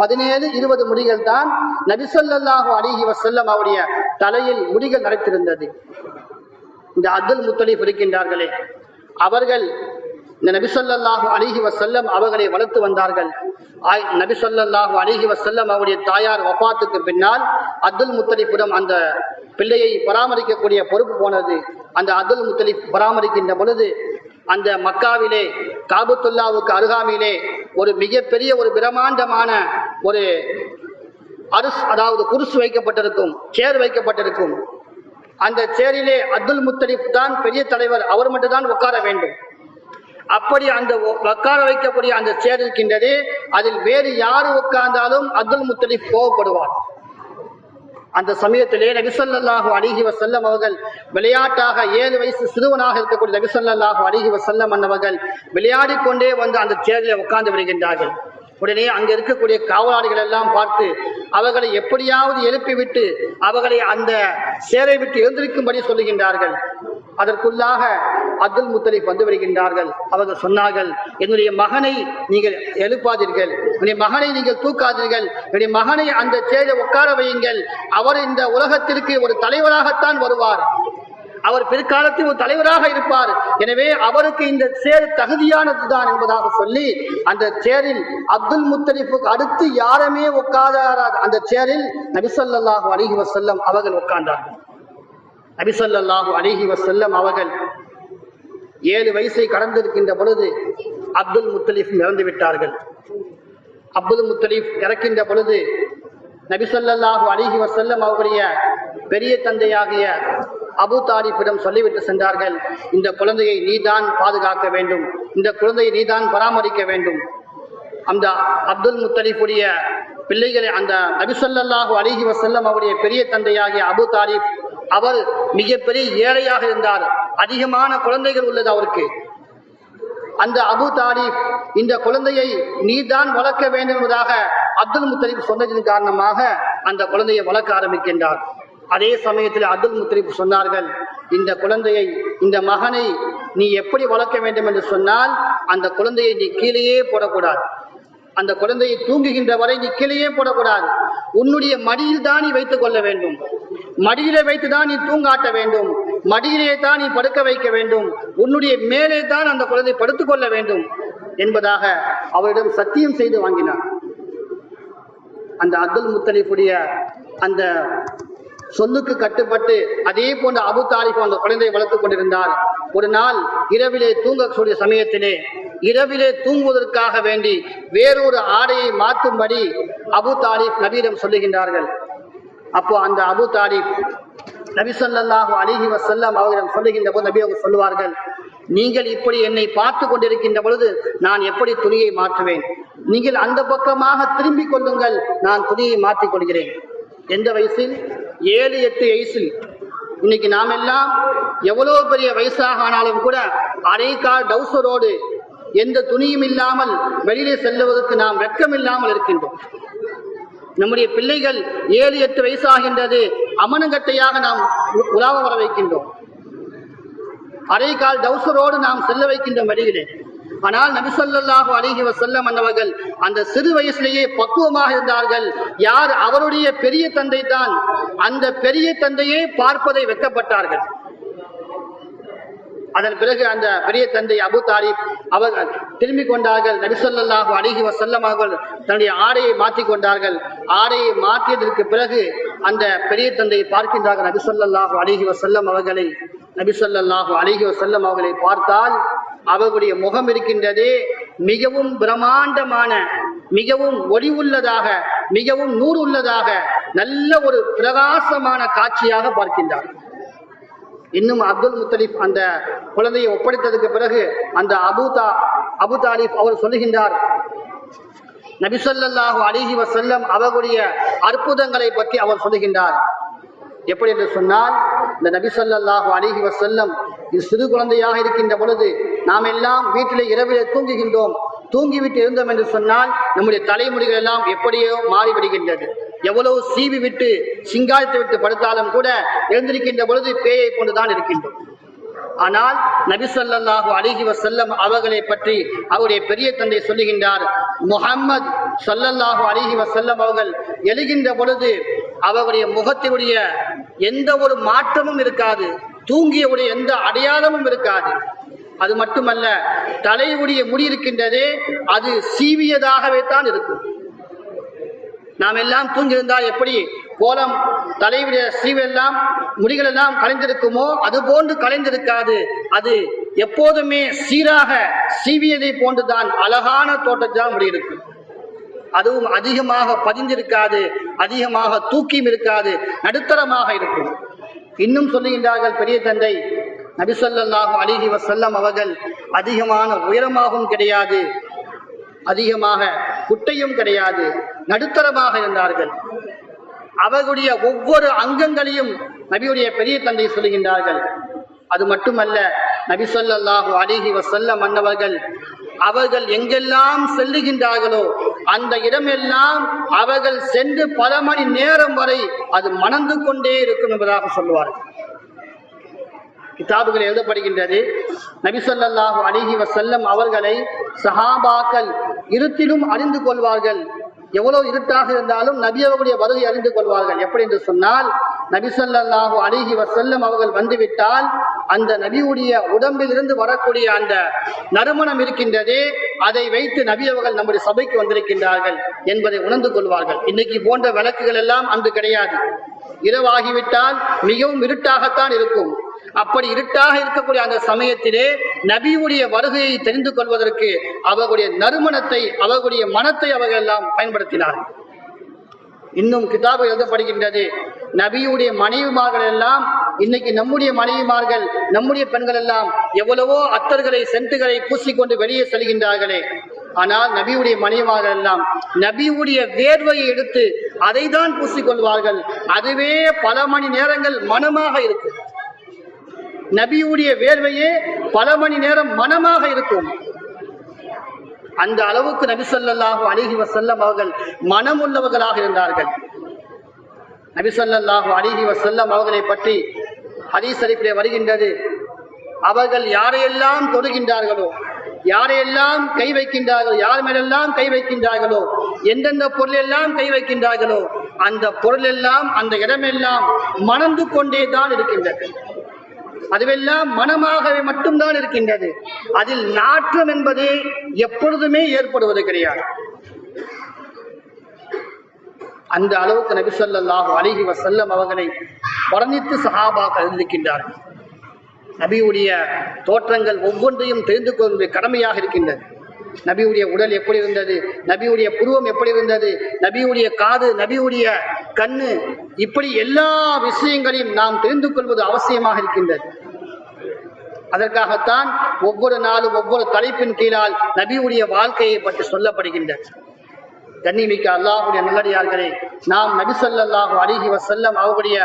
17-20 முடிகள் தான் நபி ஸல்லல்லாஹு அலைஹி வஸல்லம் அவருடைய தலையில் முடிகள் நரைத்திருந்தது. இந்த அப்துல் முத்தலிப் இருக்கின்றார்களே, அவர்கள் இந்த நபி ஸல்லல்லாஹு அலைஹி வஸல்லம் அவர்களை வளர்த்து வந்தார்கள். நபி ஸல்லல்லாஹு அலைஹி வஸல்லம் அவருடைய தாயார் வஃபாத்துக்கு பின்னால் அப்துல் முத்தலிப்பிடம் அந்த பிள்ளையை பராமரிக்கக்கூடிய பொறுப்பு போனது. அந்த அப்துல் முத்தலிப் பராமரிக்கின்ற பொழுது அந்த மக்காவிலே காபத்துல்லாவுக்கு அருகாமையிலே ஒரு மிகப்பெரிய ஒரு பிரமாண்டமான ஒரு அதாவது குருசு வைக்கப்பட்டிருக்கும், சேர் வைக்கப்பட்டிருக்கும். அந்த சேரிலே அப்துல் முத்தலிப் தான் பெரிய தலைவர், அவர் மட்டும்தான் உட்கார வேண்டும். அப்படி அந்த உட்கார வைக்கக்கூடிய அந்த சேர் இருக்கின்றது, அதில் வேறு யாரு உட்கார்ந்தாலும் அப்துல் முத்தலிப் கோபப்படுவார். அந்த சமயத்திலே நபி ஸல்லல்லாஹு அலைஹி வஸல்லம் அவர்கள் விளையாட்டாக 7 வயசு சிறுவனாக இருக்கக்கூடிய நபி ஸல்லல்லாஹு அலைஹி வஸல்லம் அன்னவர்கள் விளையாடிக் கொண்டே வந்து அந்த சேரில் உட்கார்ந்து வருகின்றார்கள். உடனே அங்க இருக்கக்கூடிய காவலாளிகள் எல்லாம் பார்த்து அவர்களை எப்படியாவது எழுப்பிவிட்டு அவர்களை அந்த சேரை விட்டு எழுந்திருக்கும்படி சொல்லுகின்றார்கள். அதற்குள்ளாக அப்துல் முத்தலிப் வந்து வருகின்றார்கள். அவர்கள் சொன்னார்கள், என்னுடைய மகனை நீங்கள் எழுப்பாதீர்கள், என்னுடைய மகனை நீங்கள் தூக்காதீர்கள், என்னுடைய மகனை அந்த சேரை உட்கார வையுங்கள், அவர் இந்த உலகத்திற்கு ஒரு தலைவராகத்தான் வருவார், அவர் பிற்காலத்தில் ஒரு தலைவராக இருப்பார், எனவே அவருக்கு இந்த சேர் தகுதியானதுதான் என்பதாக சொல்லி அந்த சேரில் அப்துல் முத்தலிஃபுக்கு அடுத்து யாருமே உட்காராத அந்த சேரில் நபி ஸல்லல்லாஹு அலைஹி வஸல்லம் அவர்கள் உட்கார்ந்தார்கள். நபி ஸல்லல்லாஹு அலைஹி வஸல்லம் அவர்கள் 7 வயசை கடந்திருக்கின்ற பொழுது அப்துல் முத்தலிஃப் இறந்து விட்டார்கள். அப்துல் முத்தலிஃப் இறக்கின்ற பொழுது நபி ஸல்லல்லாஹு அலைஹி வஸல்லம் அவருடைய பெரிய தந்தையாகிய அபு தாலிபிடம் சொல்லிவிட்டு சென்றார்கள், இந்த குழந்தையை நீதான் பாதுகாக்க வேண்டும், இந்த குழந்தையை நீதான் பராமரிக்க வேண்டும். அந்த அப்துல் முத்தலிஃபுடைய பிள்ளைகளை அந்த நபி ஸல்லல்லாஹு அலைஹி வஸல்லம் அவருடைய பெரிய தந்தையாகிய அபு தாலிப் அவர் மிகப்பெரிய ஏழையாக இருந்தார், அதிகமான குழந்தைகள் உள்ளது அவருக்கு. அந்த அபு தாலிப் இந்த குழந்தையை நீதான் வளர்க்க வேண்டும் என்பதாக அப்துல் முத்தலிப் சொன்னதின் காரணமாக அந்த குழந்தையை வளர்க்க ஆரம்பிக்கின்றார். அதே சமயத்தில் அப்துல் முத்தலிப் சொன்னார்கள், இந்த குழந்தையை, இந்த மகனை நீ எப்படி வளர்க்க வேண்டும் என்று சொன்னால் அந்த குழந்தையை நீ கீழேயே போடக்கூடாது, அந்த குழந்தையை தூங்குகின்ற வரை நீ கீழேயே போடக்கூடாது, உன்னுடைய மடியில் தான் நீ வைத்துக் கொள்ள வேண்டும், மடியிலே வைத்துதான் நீ தூங்காட்ட வேண்டும், மடியிலே தான் நீ படுக்க வைக்க வேண்டும், உன்னுடைய மேலே தான் அந்த குழந்தை படுத்துக் கொள்ள வேண்டும் என்பதாக அவரிடம் சத்தியம் செய்து வாங்கினார். அந்த அப்துல் முத்தலிஃபுடைய அந்த சொல்லுக்கு கட்டுப்பட்டு அதே போன்ற அபு தாலிப் அந்த குழந்தையை வளர்த்துக் கொண்டிருந்தார். ஒரு நாள் இரவிலே தூங்கக்கூடிய சமயத்திலே இரவிலே தூங்குவதற்காக வேண்டி வேறொரு ஆடையை மாற்றும்படி அபு தாலிப் நபியிடம் சொல்லுகின்றார்கள். அப்போ அந்த அபு தாலிப் நபி ஸல்லல்லாஹு அலைஹி வஸல்லம் அவர்களிடம் சொல்லுகின்ற போது நபி அவங்க சொல்லுவார்கள், நீங்கள் இப்படி என்னை பார்த்து கொண்டிருக்கின்ற பொழுது நான் எப்படி துணியை மாற்றுவேன், நீங்கள் அந்த பக்கமாக திரும்பிக் கொள்ளுங்கள், நான் துணியை மாற்றிக் கொள்கிறேன். எந்த வயசில்? 7-8 வயசில். இன்னைக்கு நாம் எல்லாம் எவ்வளவு பெரிய வயசாக ஆனாலும் கூட அரைக்கால் டவுசரோடு எந்த துணியும் இல்லாமல் வெளியிலே செல்லுவதற்கு நாம் வெட்கம் இல்லாமல் இருக்கின்றோம். நம்முடைய பிள்ளைகள் 7-8 வயசாகின்றது, அமனங்கட்டையாக நாம் உலாவ வர வைக்கின்றோம், அரைக்கால் டவுசரோடு நாம் செல்ல வைக்கின்றோம் வெளியிலே. ஆனால் நபி ஸல்லல்லாஹு அலைஹி வஸல்லம் அவர்கள் அந்த சிறு வயசிலேயே பக்குவமாக இருந்தார்கள். யார்? அவருடைய பெரிய தந்தை தான். அந்த பெரிய தந்தையே பார்ப்பதை வெட்கப்பட்டார்கள். அதன் பிறகு அந்த பெரிய தந்தை அபு தாலிப் அவர்கள் திரும்பிக் கொண்டார்கள். நபி ஸல்லல்லாஹு அலைஹி வஸல்லம் அவர்கள் தன்னுடைய ஆடையை மாற்றிக் கொண்டார்கள். ஆடையை மாற்றியதற்கு பிறகு அந்த பெரிய தந்தையை பார்க்கின்றார்கள். நபி ஸல்லல்லாஹு அலைஹி வஸல்லம் அவர்களை பார்த்தால் அவர்களுடைய முகம் இருக்கின்றதே மிகவும் பிரம்மாண்டமான, மிகவும் ஒளி உள்ளதாக, மிகவும் நூறு உள்ளதாக, நல்ல ஒரு பிரகாசமான காட்சியாக பார்க்கின்றார். இன்னும் அப்துல் முத்தலிப் அந்த குழந்தையை ஒப்படைத்ததுக்கு பிறகு அந்த அபு தாலிப் அவர் சொல்லுகின்றார், நபி ஸல்லல்லாஹு அலைஹி வஸல்லம் அவர்களுடைய அற்புதங்களை பற்றி அவர் சொல்லுகின்றார். எப்படி என்று சொன்னால், இந்த நபி ஸல்லல்லாஹு அலைஹி வஸல்லம் சிறு குழந்தையாக இருக்கின்ற பொழுது நாம் எல்லாம் வீட்டிலே இரவிலே தூங்குகின்றோம். தூங்கிவிட்டு இருந்தோம் என்று சொன்னால் நம்முடைய தலைமுடிகள் எல்லாம் எப்படியோ மாறிவிடுகின்றது. எவ்வளவு சீவி விட்டு சிங்காரித்து விட்டு படுத்தாலும் கூட எழுந்திருக்கின்ற பொழுது பேயை கொண்டுதான் இருக்கின்றோம். ஆனால் நபி ஸல்லல்லாஹு அலைஹி வஸல்லம் அவர்களை பற்றி அவருடைய பெரிய தந்தை சொல்லுகின்றார், முஹம்மது ஸல்லல்லாஹு அலைஹி வஸல்லம் அவர்கள் எழுகின்ற பொழுது அவருடைய முகத்தினுடைய எந்த ஒரு மாற்றமும் இருக்காது, தூங்கியவுடைய எந்த அடையாளமும் இருக்காது. அது மட்டுமல்ல, தலையுடைய முடி இருக்கின்றதே அது சீவியதாகவே தான் இருக்கும். நாம் எல்லாம் தூங்கியிருந்தால் எப்படி கோலம் தலையுடைய சீவெல்லாம் முடிகள் எல்லாம் கலைந்திருக்குமோ அது போன்று கலைந்திருக்காது. அது எப்போதுமே சீராக சீவியதை போன்றுதான் அழகான தோட்டத்தான் முடி இருக்கும். அதுவும் அதிகமாக பதிந்திருக்காது, அதிகமாக தூக்கியும் இருக்காது, நடுத்தரமாக இருக்கும். இன்னும் சொல்லுகின்றார்கள் பெரிய தந்தை, நபி ஸல்லல்லாஹு அலைஹி வஸல்லம் அவர்கள் அதிகமான உயரமாகவும் கிடையாது, அதிகமாக குட்டையும் கிடையாது, நடுத்தரமாக இருந்தார்கள். அவர்களுடைய ஒவ்வொரு அங்கங்களையும் நபியுடைய பெரிய தந்தை சொல்லுகின்றார்கள். அது மட்டுமல்ல, நபி ஸல்லல்லாஹு அலைஹி வஸல்லம் அவர்கள் எங்கெல்லாம் செல்லுகின்றார்களோ அந்த இடமெல்லாம் அவர்கள் சென்று பல மணி நேரம் வரை அது மணந்து கொண்டே இருக்கும் என்பதாக சொல்லுவார்கள். கிதாபுகள் எழுதப்படுகின்றது, நபி ஸல்லல்லாஹு அலைஹி வஸல்லம் அவர்களை சஹாபாக்கள் இருட்டிலும் அறிந்து கொள்வார்கள், எவ்வளவு இருட்டாக இருந்தாலும் நபி அவர்களுடைய வருகை அறிந்து கொள்வார்கள். எப்படி என்று சொன்னால், நபி ஸல்லல்லாஹு அலைஹி வஸல்லம் அவர்கள் வந்துவிட்டால் அந்த நபியுடைய உடம்பில் இருந்து வரக்கூடிய அந்த நறுமணம் இருக்கின்றதே, அதை வைத்து நபி அவர்கள் நம்முடைய சபைக்கு வந்திருக்கின்றார்கள் என்பதை உணர்ந்து கொள்வார்கள். இன்னைக்கு போன்ற விளக்குகள் எல்லாம் அன்று கிடையாது. இரவாகிவிட்டால் மிகவும் இருட்டாகத்தான் இருக்கும். அப்படி இருட்டாக இருக்கக்கூடிய அந்த சமயத்திலே நபியுடைய வருகையை தெரிந்து கொள்வதற்கு அவர்களுடைய நறுமணத்தை, அவர்களுடைய மனத்தை அவர்கள் எல்லாம் பயன்படுத்தினார்கள். இன்னும் கிதாபு எழுதப்படுகின்றது, நபியுடைய மனைவிமார்கள் எல்லாம் இன்னைக்கு நம்முடைய மனைவிமார்கள், நம்முடைய பெண்கள் எல்லாம் எவ்வளவோ அத்தர்களை சென்ட்டுகளை பூசிக்கொண்டு வெளியே செல்கின்றார்களே, ஆனால் நபியுடைய மனைவிமார்கள் எல்லாம் நபியுடைய வேர்வையை எடுத்து அதை தான் பூசிக்கொள்வார்கள். அதுவே பல மணி நேரங்கள் மனமாக இருக்கும். நபியுடைய வேர்வையே பல மணி நேரம் மனமாக இருக்கும். அந்த அளவுக்கு நபி ஸல்லல்லாஹு அலைஹி வஸல்லம் அவர்கள் மனமுள்ளவர்களாக இருந்தார்கள். நபி ஸல்லல்லாஹு அலைஹி வஸல்லம் அவர்களை பற்றி ஹதீஸ் ஷரீஃபிலே வருகின்றது, அவர்கள் யாரையெல்லாம் தொடுகின்றார்களோ, யாரையெல்லாம் கை வைக்கின்றார்களோ, யார் மேலெல்லாம் கை வைக்கின்றார்களோ, எந்தெந்த பொருளெல்லாம் கை வைக்கின்றார்களோ, அந்த பொருளெல்லாம் அந்த இடமெல்லாம் மணந்து கொண்டே தான் இருக்கின்றது. அதுவெல்லாம் மனமாகவே மட்டும்தான் இருக்கின்றது. அதில் நாற்றம் என்பது எப்பொழுதுமே ஏற்படுவது கிடையாது. அந்த அளவுக்கு நபி ஸல்லல்லாஹு அலைஹி வஸல்லம் அவர்களை வர்ணித்து சஹாபாக்கள் இருக்கின்றார்கள். நபியுடைய தோற்றங்கள் ஒவ்வொன்றையும் தெரிந்து கொள்ள கடமையாக இருக்கின்றது. நபியுடைய உடல் எப்படி இருந்தது, நபியுடைய புருவம் எப்படி இருந்தது, நபியுடைய காது, நபியுடைய கண்ணு, இப்படி எல்லா விஷயங்களையும் நாம் தெரிந்து கொள்வது அவசியமாக இருக்கின்றது. அதற்காகத்தான் ஒவ்வொரு நாளும் ஒவ்வொரு தலைப்பின் கீழால் நபியுடைய வாழ்க்கையை பற்றி சொல்லப்படுகின்றது. கண்ணிமிக்க அல்லாஹ்வுடைய நல்லடியார்களே, நாம் நபி ஸல்லல்லாஹு அலைஹி வஸல்லம் அவருடைய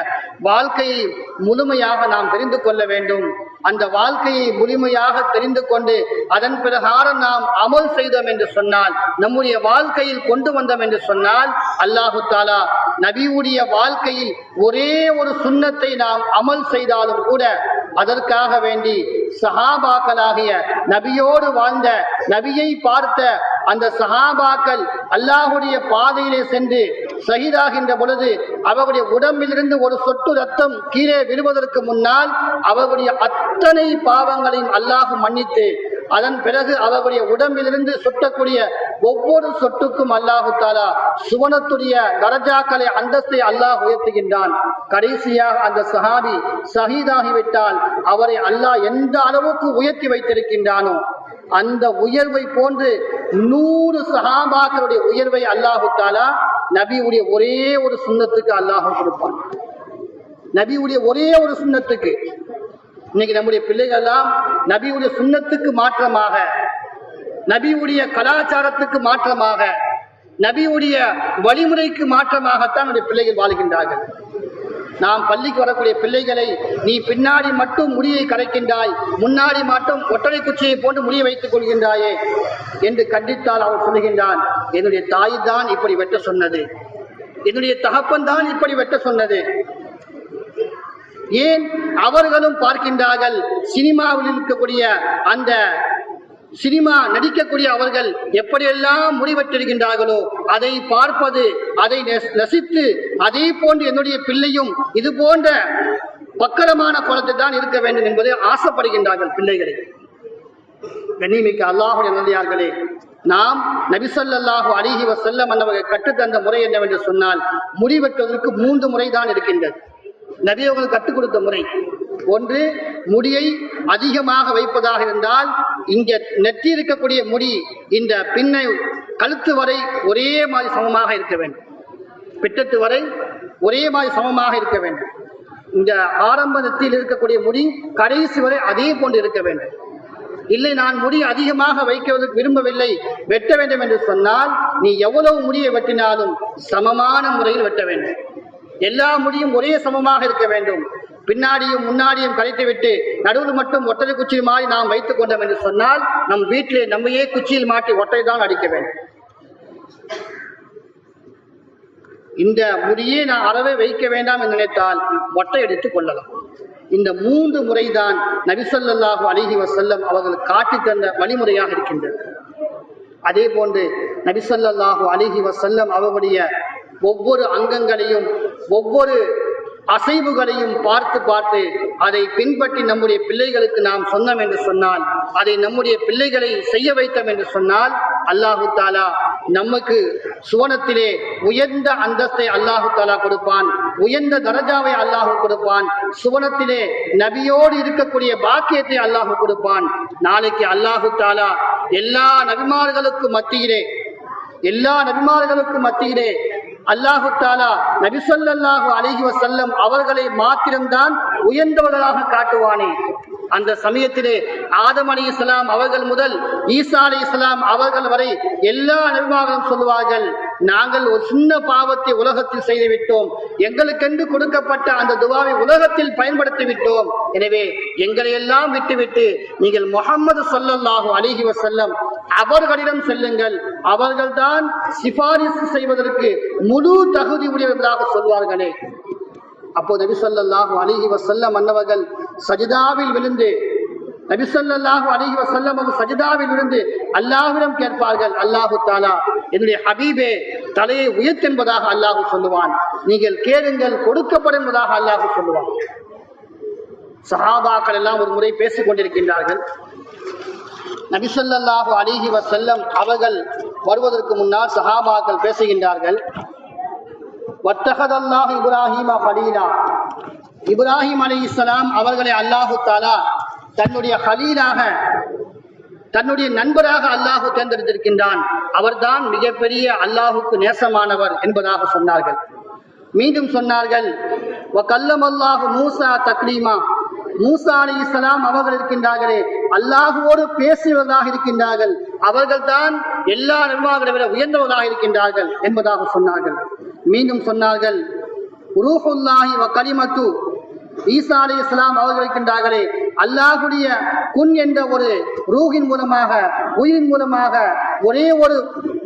வாழ்க்கையை முழுமையாக நாம் தெரிந்து கொள்ள வேண்டும். அந்த வாழ்க்கையை முழுமையாக தெரிந்து கொண்டு அதன் பிரகாரம் நாம் அமல் செய்தோம் என்று சொன்னால், நம்முடைய வாழ்க்கையில் கொண்டு வந்தோம் என்று சொன்னால், அல்லாஹு தஆலா நபியுடைய வாழ்க்கையில் ஒரே ஒரு சுன்னத்தை நாம் அமல் செய்தாலும் கூட அதற்காக வேண்டி சஹாபாக்களாகிய நபியோடு வாழ்ந்த, நபியை பார்த்த அந்த சஹாபாக்கள் அல்லாஹுடைய பாதையிலே சென்று ஷஹீதாகின்ற பொழுது அவருடைய உடம்பிலிருந்து ஒரு சொட்டு ரத்தம் கீழே விழுவதற்கு முன்னால் அவருடைய அத்தனை பாவங்களையும் அல்லாஹ் மன்னித்து, அதன் பிறகு அவருடைய உடம்பிலிருந்து சொட்டக்கூடிய ஒவ்வொரு சொட்டுக்கும் அல்லாஹு தஆலா சுவனத்துடைய தரஜாக்களை, அந்தஸ்தை அல்லாஹ் உயர்த்துகின்றான். கடைசியாக அந்த சஹாபி ஷஹீதாகிவிட்டால் அவரை அல்லாஹ் எந்த அளவுக்கு உயர்த்தி வைத்திருக்கின்றானோ அந்த உயர்வை போன்று 100 சஹாபாக்களுடைய உயர்வை அல்லாஹு தஆலா நபியுடைய ஒரே ஒரு சுன்னத்துக்கு அல்லாஹ் கொடுப்பான். நபியுடைய ஒரே ஒரு சுன்னத்துக்கு. இன்னைக்கு நம்முடைய பிள்ளைகள் எல்லாம் நபியுடைய சுன்னத்துக்கு மாற்றமாக, நபியுடைய கலாச்சாரத்துக்கு மாற்றமாக, நபியுடைய வழிமுறைக்கு மாற்றமாகத்தான் நம்முடைய பிள்ளைகள் வாழ்கின்றார்கள். நாம் பள்ளிக்கு வரக்கூடிய பிள்ளைகளை, நீ பின்னாடி மட்டும் முடியை கரைக்கின்றாய், முன்னாடி மட்டும் ஒட்டடை குச்சியை போன்று முடியை வைத்துக் கொள்கின்றாயே என்று கண்டித்தால் அவன் சொல்லுகின்றான், என்னுடைய தாய் தான் இப்படி வெட்ட சொன்னது, என்னுடைய தகப்பன் தான் இப்படி வெட்ட சொன்னது. ஏன்? அவர்களும் பார்க்கின்றார்கள், சினிமாவில் இருக்கக்கூடிய அந்த சினிமா நடிக்கக்கூடிய அவர்கள் எப்படியெல்லாம் முடிவெற்றிருக்கின்றார்களோ அதை பார்ப்பது, அதை ரசித்து அதே போன்று என்னுடைய பிள்ளையும் இது போன்ற பக்கரமான கோலத்தை தான் இருக்க வேண்டும் என்பதை ஆசைப்படுகின்றார்கள் பிள்ளைகளை. கண்ணியமிக்க அல்லாஹ்வுடைய நல்லடியார்களே, நாம் நபி ஸல்லல்லாஹு அலைஹி வஸல்லம் அவர்கள் கற்றுத்தந்த முறை என்னவென்று சொன்னால், முடிவெட்டுவதற்கு 3 முறை தான் இருக்கின்றது. நபி அவர்கள் கற்றுக் கொடுத்த முறை. ஒன்று, முடியை அதிகமாக வைப்பதாக இருந்தால் இங்கே நெற்றி இருக்கக்கூடிய முடி இந்த பின்னை கழுத்து வரை ஒரே மாதிரி சமமாக இருக்க வேண்டும், பிட்டத்து வரை ஒரே மாதிரி சமமாக இருக்க வேண்டும். இந்த ஆரம்ப நெற்றியில் இருக்கக்கூடிய முடி கடைசி வரை அதே போன்று இருக்க வேண்டும். இல்லை, நான் முடி அதிகமாக வைக்கிறதுக்கு விரும்பவில்லை, வெட்ட வேண்டும் என்று சொன்னால் நீ எவ்வளவு முடியை வெட்டினாலும் சமமான முறையில் வெட்ட வேண்டும். எல்லா முடியும் ஒரே சமமாக இருக்க வேண்டும். பின்னாடியும் முன்னாடியும் கலைத்துவிட்டு நடுவில் மட்டும் ஒட்டடை குச்சி மாதிரி நாம் வைத்துக் கொண்டோம் என்று சொன்னால் நம் வீட்டிலே நம்மையே குச்சியில் மாட்டி ஒட்டை தான் அடிக்க வேண்டும். இந்த முடியே நான் அறவே வைக்க வேண்டாம் என்று நினைத்தால் ஒட்டை எடுத்துக் கொள்ளலாம். இந்த 3 முறைதான் நபி ஸல்லல்லாஹு அலைஹி வஸல்லம் அவர்கள் காட்டி தந்த வழிமுறையாக இருக்கின்றது. அதே போன்று நபி ஸல்லல்லாஹு அலைஹி வஸல்லம் அவர்களுடைய ஒவ்வொரு அங்கங்களையும் ஒவ்வொரு அசைவுகளையும் பார்த்து பார்த்து அதை பின்பற்றி நம்முடைய பிள்ளைகளுக்கு நாம் சொன்னோம் என்று சொன்னால், அதை நம்முடைய பிள்ளைகளை செய்ய வைத்தோம் என்று சொன்னால், அல்லாஹு தாலா நமக்கு சுவனத்திலே உயர்ந்த அந்தஸ்தை அல்லாஹு தாலா கொடுப்பான், உயர்ந்த தரஜாவை அல்லாஹு கொடுப்பான், சுவனத்திலே நபியோடு இருக்கக்கூடிய பாக்கியத்தை அல்லாஹு கொடுப்பான். நாளைக்கு அல்லாஹு தாலா எல்லா நபிமார்களுக்கும் மத்தியிலே அல்லாஹு தாலா நபி ஸல்லல்லாஹு அலைஹி வஸல்லம் அவர்களை மாத்திரம்தான் உயர்ந்தவர்களாக காட்டுவானே. அந்த சமயத்திலே ஆதம் அலைஹிஸ்ஸலாம் அவர்கள் முதல் ஈசா அலைஹிஸ்ஸலாம் அவர்கள் வரை எல்லா நபிமார்களும் சொல்லுவார்கள், நாங்கள் ஒரு சின்ன பாவத்தை உலகத்தில் செய்து விட்டோம், எங்களுக்கென்று கொடுக்கப்பட்ட அந்த துவாவை உலகத்தில் பயன்படுத்தி விட்டோம், எனவே எங்களை எல்லாம் விட்டுவிட்டு நீங்கள் முஹம்மது ஸல்லல்லாஹு அலைஹி வஸல்லம் அவர்களிடம் செல்லுங்கள், அவர்கள்தான் சிபாரிசு செய்வதற்கு முழு தகுதி உடையவர்களாக சொல்வார்களே. அப்போது நபி ஸல்லல்லாஹு அலைஹி வஸல்லம் அன்னவர்கள் சஜிதாவில் விழுந்து அல்லாஹ்விடம் கேட்பார்கள், அல்லாஹு தாலா என்னுடைய ஹபீபே தலையை உயர்த்தென்பதாக அல்லாஹு சொல்லுவான், நீங்கள் கேளுங்கள் கொடுக்கப்படும் என்பதாக அல்லாஹு சொல்லுவான். சஹாபாக்கள் எல்லாம் ஒரு முறை பேசிக் கொண்டிருக்கின்றார்கள். நபி ஸல்லல்லாஹு அலைஹி வஸல்லம் அவர்கள் வருவதற்கு முன்னால் சஹாபாக்கள் பேசுகின்றார்கள், வத்தஹதல்லாஹு இப்ராஹீம கலீலா, இப்ராஹிம் அலைஹிஸ்ஸலாம் அவர்களை அல்லாஹு தாலா தன்னுடைய கலீலாக, தன்னுடைய நண்பராக அல்லாஹு தேர்ந்தெடுத்திருக்கின்றான், அவர்தான் மிகப்பெரிய அல்லாஹுக்கு நேசமானவர் என்பதாக சொன்னார்கள். மீண்டும் சொன்னார்கள், வகல்லமல்லாஹு மூஸா தக்லீமா, மூஸா அலைஹிஸ்ஸலாம் அவர்கள் இருக்கின்றார்களே அல்லாஹுவோடு பேசுவதாக இருக்கின்றார்கள், அவர்கள் தான் எல்லா நபிமார்களை விட உயர்ந்தவர்களாக இருக்கின்றார்கள் என்பதாக சொன்னார்கள். மீண்டும் சொன்னார்கள், ரூஹுல்லாஹி வ கலிமத்து, ஈசா அலைஹிஸ்ஸலாம் அவர்கள் இருக்கின்றார்களே அல்லாஹுடைய குன் என்ற ஒரு ரூஹின் மூலமாக, உயிரின் மூலமாக, ஒரே ஒரு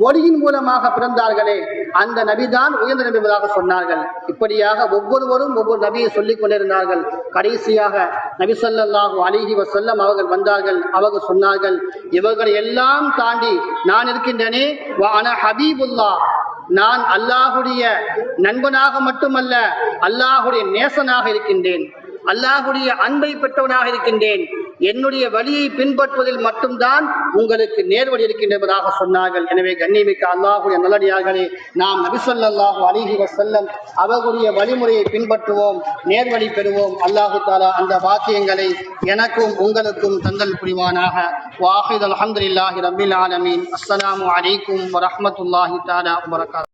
ஒளியின் மூலமாக பிறந்தார்களே அந்த நபிதான் உயர்ந்த நபி என்பதாக சொன்னார்கள். இப்படியாக ஒவ்வொருவரும் ஒவ்வொரு நபியை சொல்லிக் கொண்டிருந்தார்கள். கடைசியாக நபி ஸல்லல்லாஹு அலைஹி வஸல்லம் அவர்கள் வந்தார்கள். அவர்கள் சொன்னார்கள், இவர்களை எல்லாம் தாண்டி நான் இருக்கின்றனே, வ அன ஹபீபுல்லாஹ், நான் அல்லாஹுடைய நண்பனாக மட்டுமல்ல அல்லாஹுடைய நேசனாக இருக்கின்றேன், அல்லாஹுடைய அன்பை பெற்றவனாக இருக்கின்றேன், என்னுடைய வழியை பின்பற்றுவதில் மட்டும்தான் உங்களுக்கு நேர்வழி இருக்கின்றதாக சொன்னார்கள். எனவே கண்ணியமிக்க அல்லாஹுடைய நல்லடியார்களே, நாம் நபி ஸல்லல்லாஹு அலைஹி வஸல்லம் அவர்களுடைய வழிமுறையை பின்பற்றுவோம், நேர்வழி பெறுவோம். அல்லாஹு தஆலா அந்த வாக்கியங்களை எனக்கும் உங்களுக்கும் தந்தல் புரிவானாக. வாஹித் அல்ஹம்துலில்லாஹி ரப்பில் ஆலமீன். அஸ்ஸலாமு அலைக்கும் வரஹ்மத்துல்லாஹி தஆலா வபரகாத்துஹு.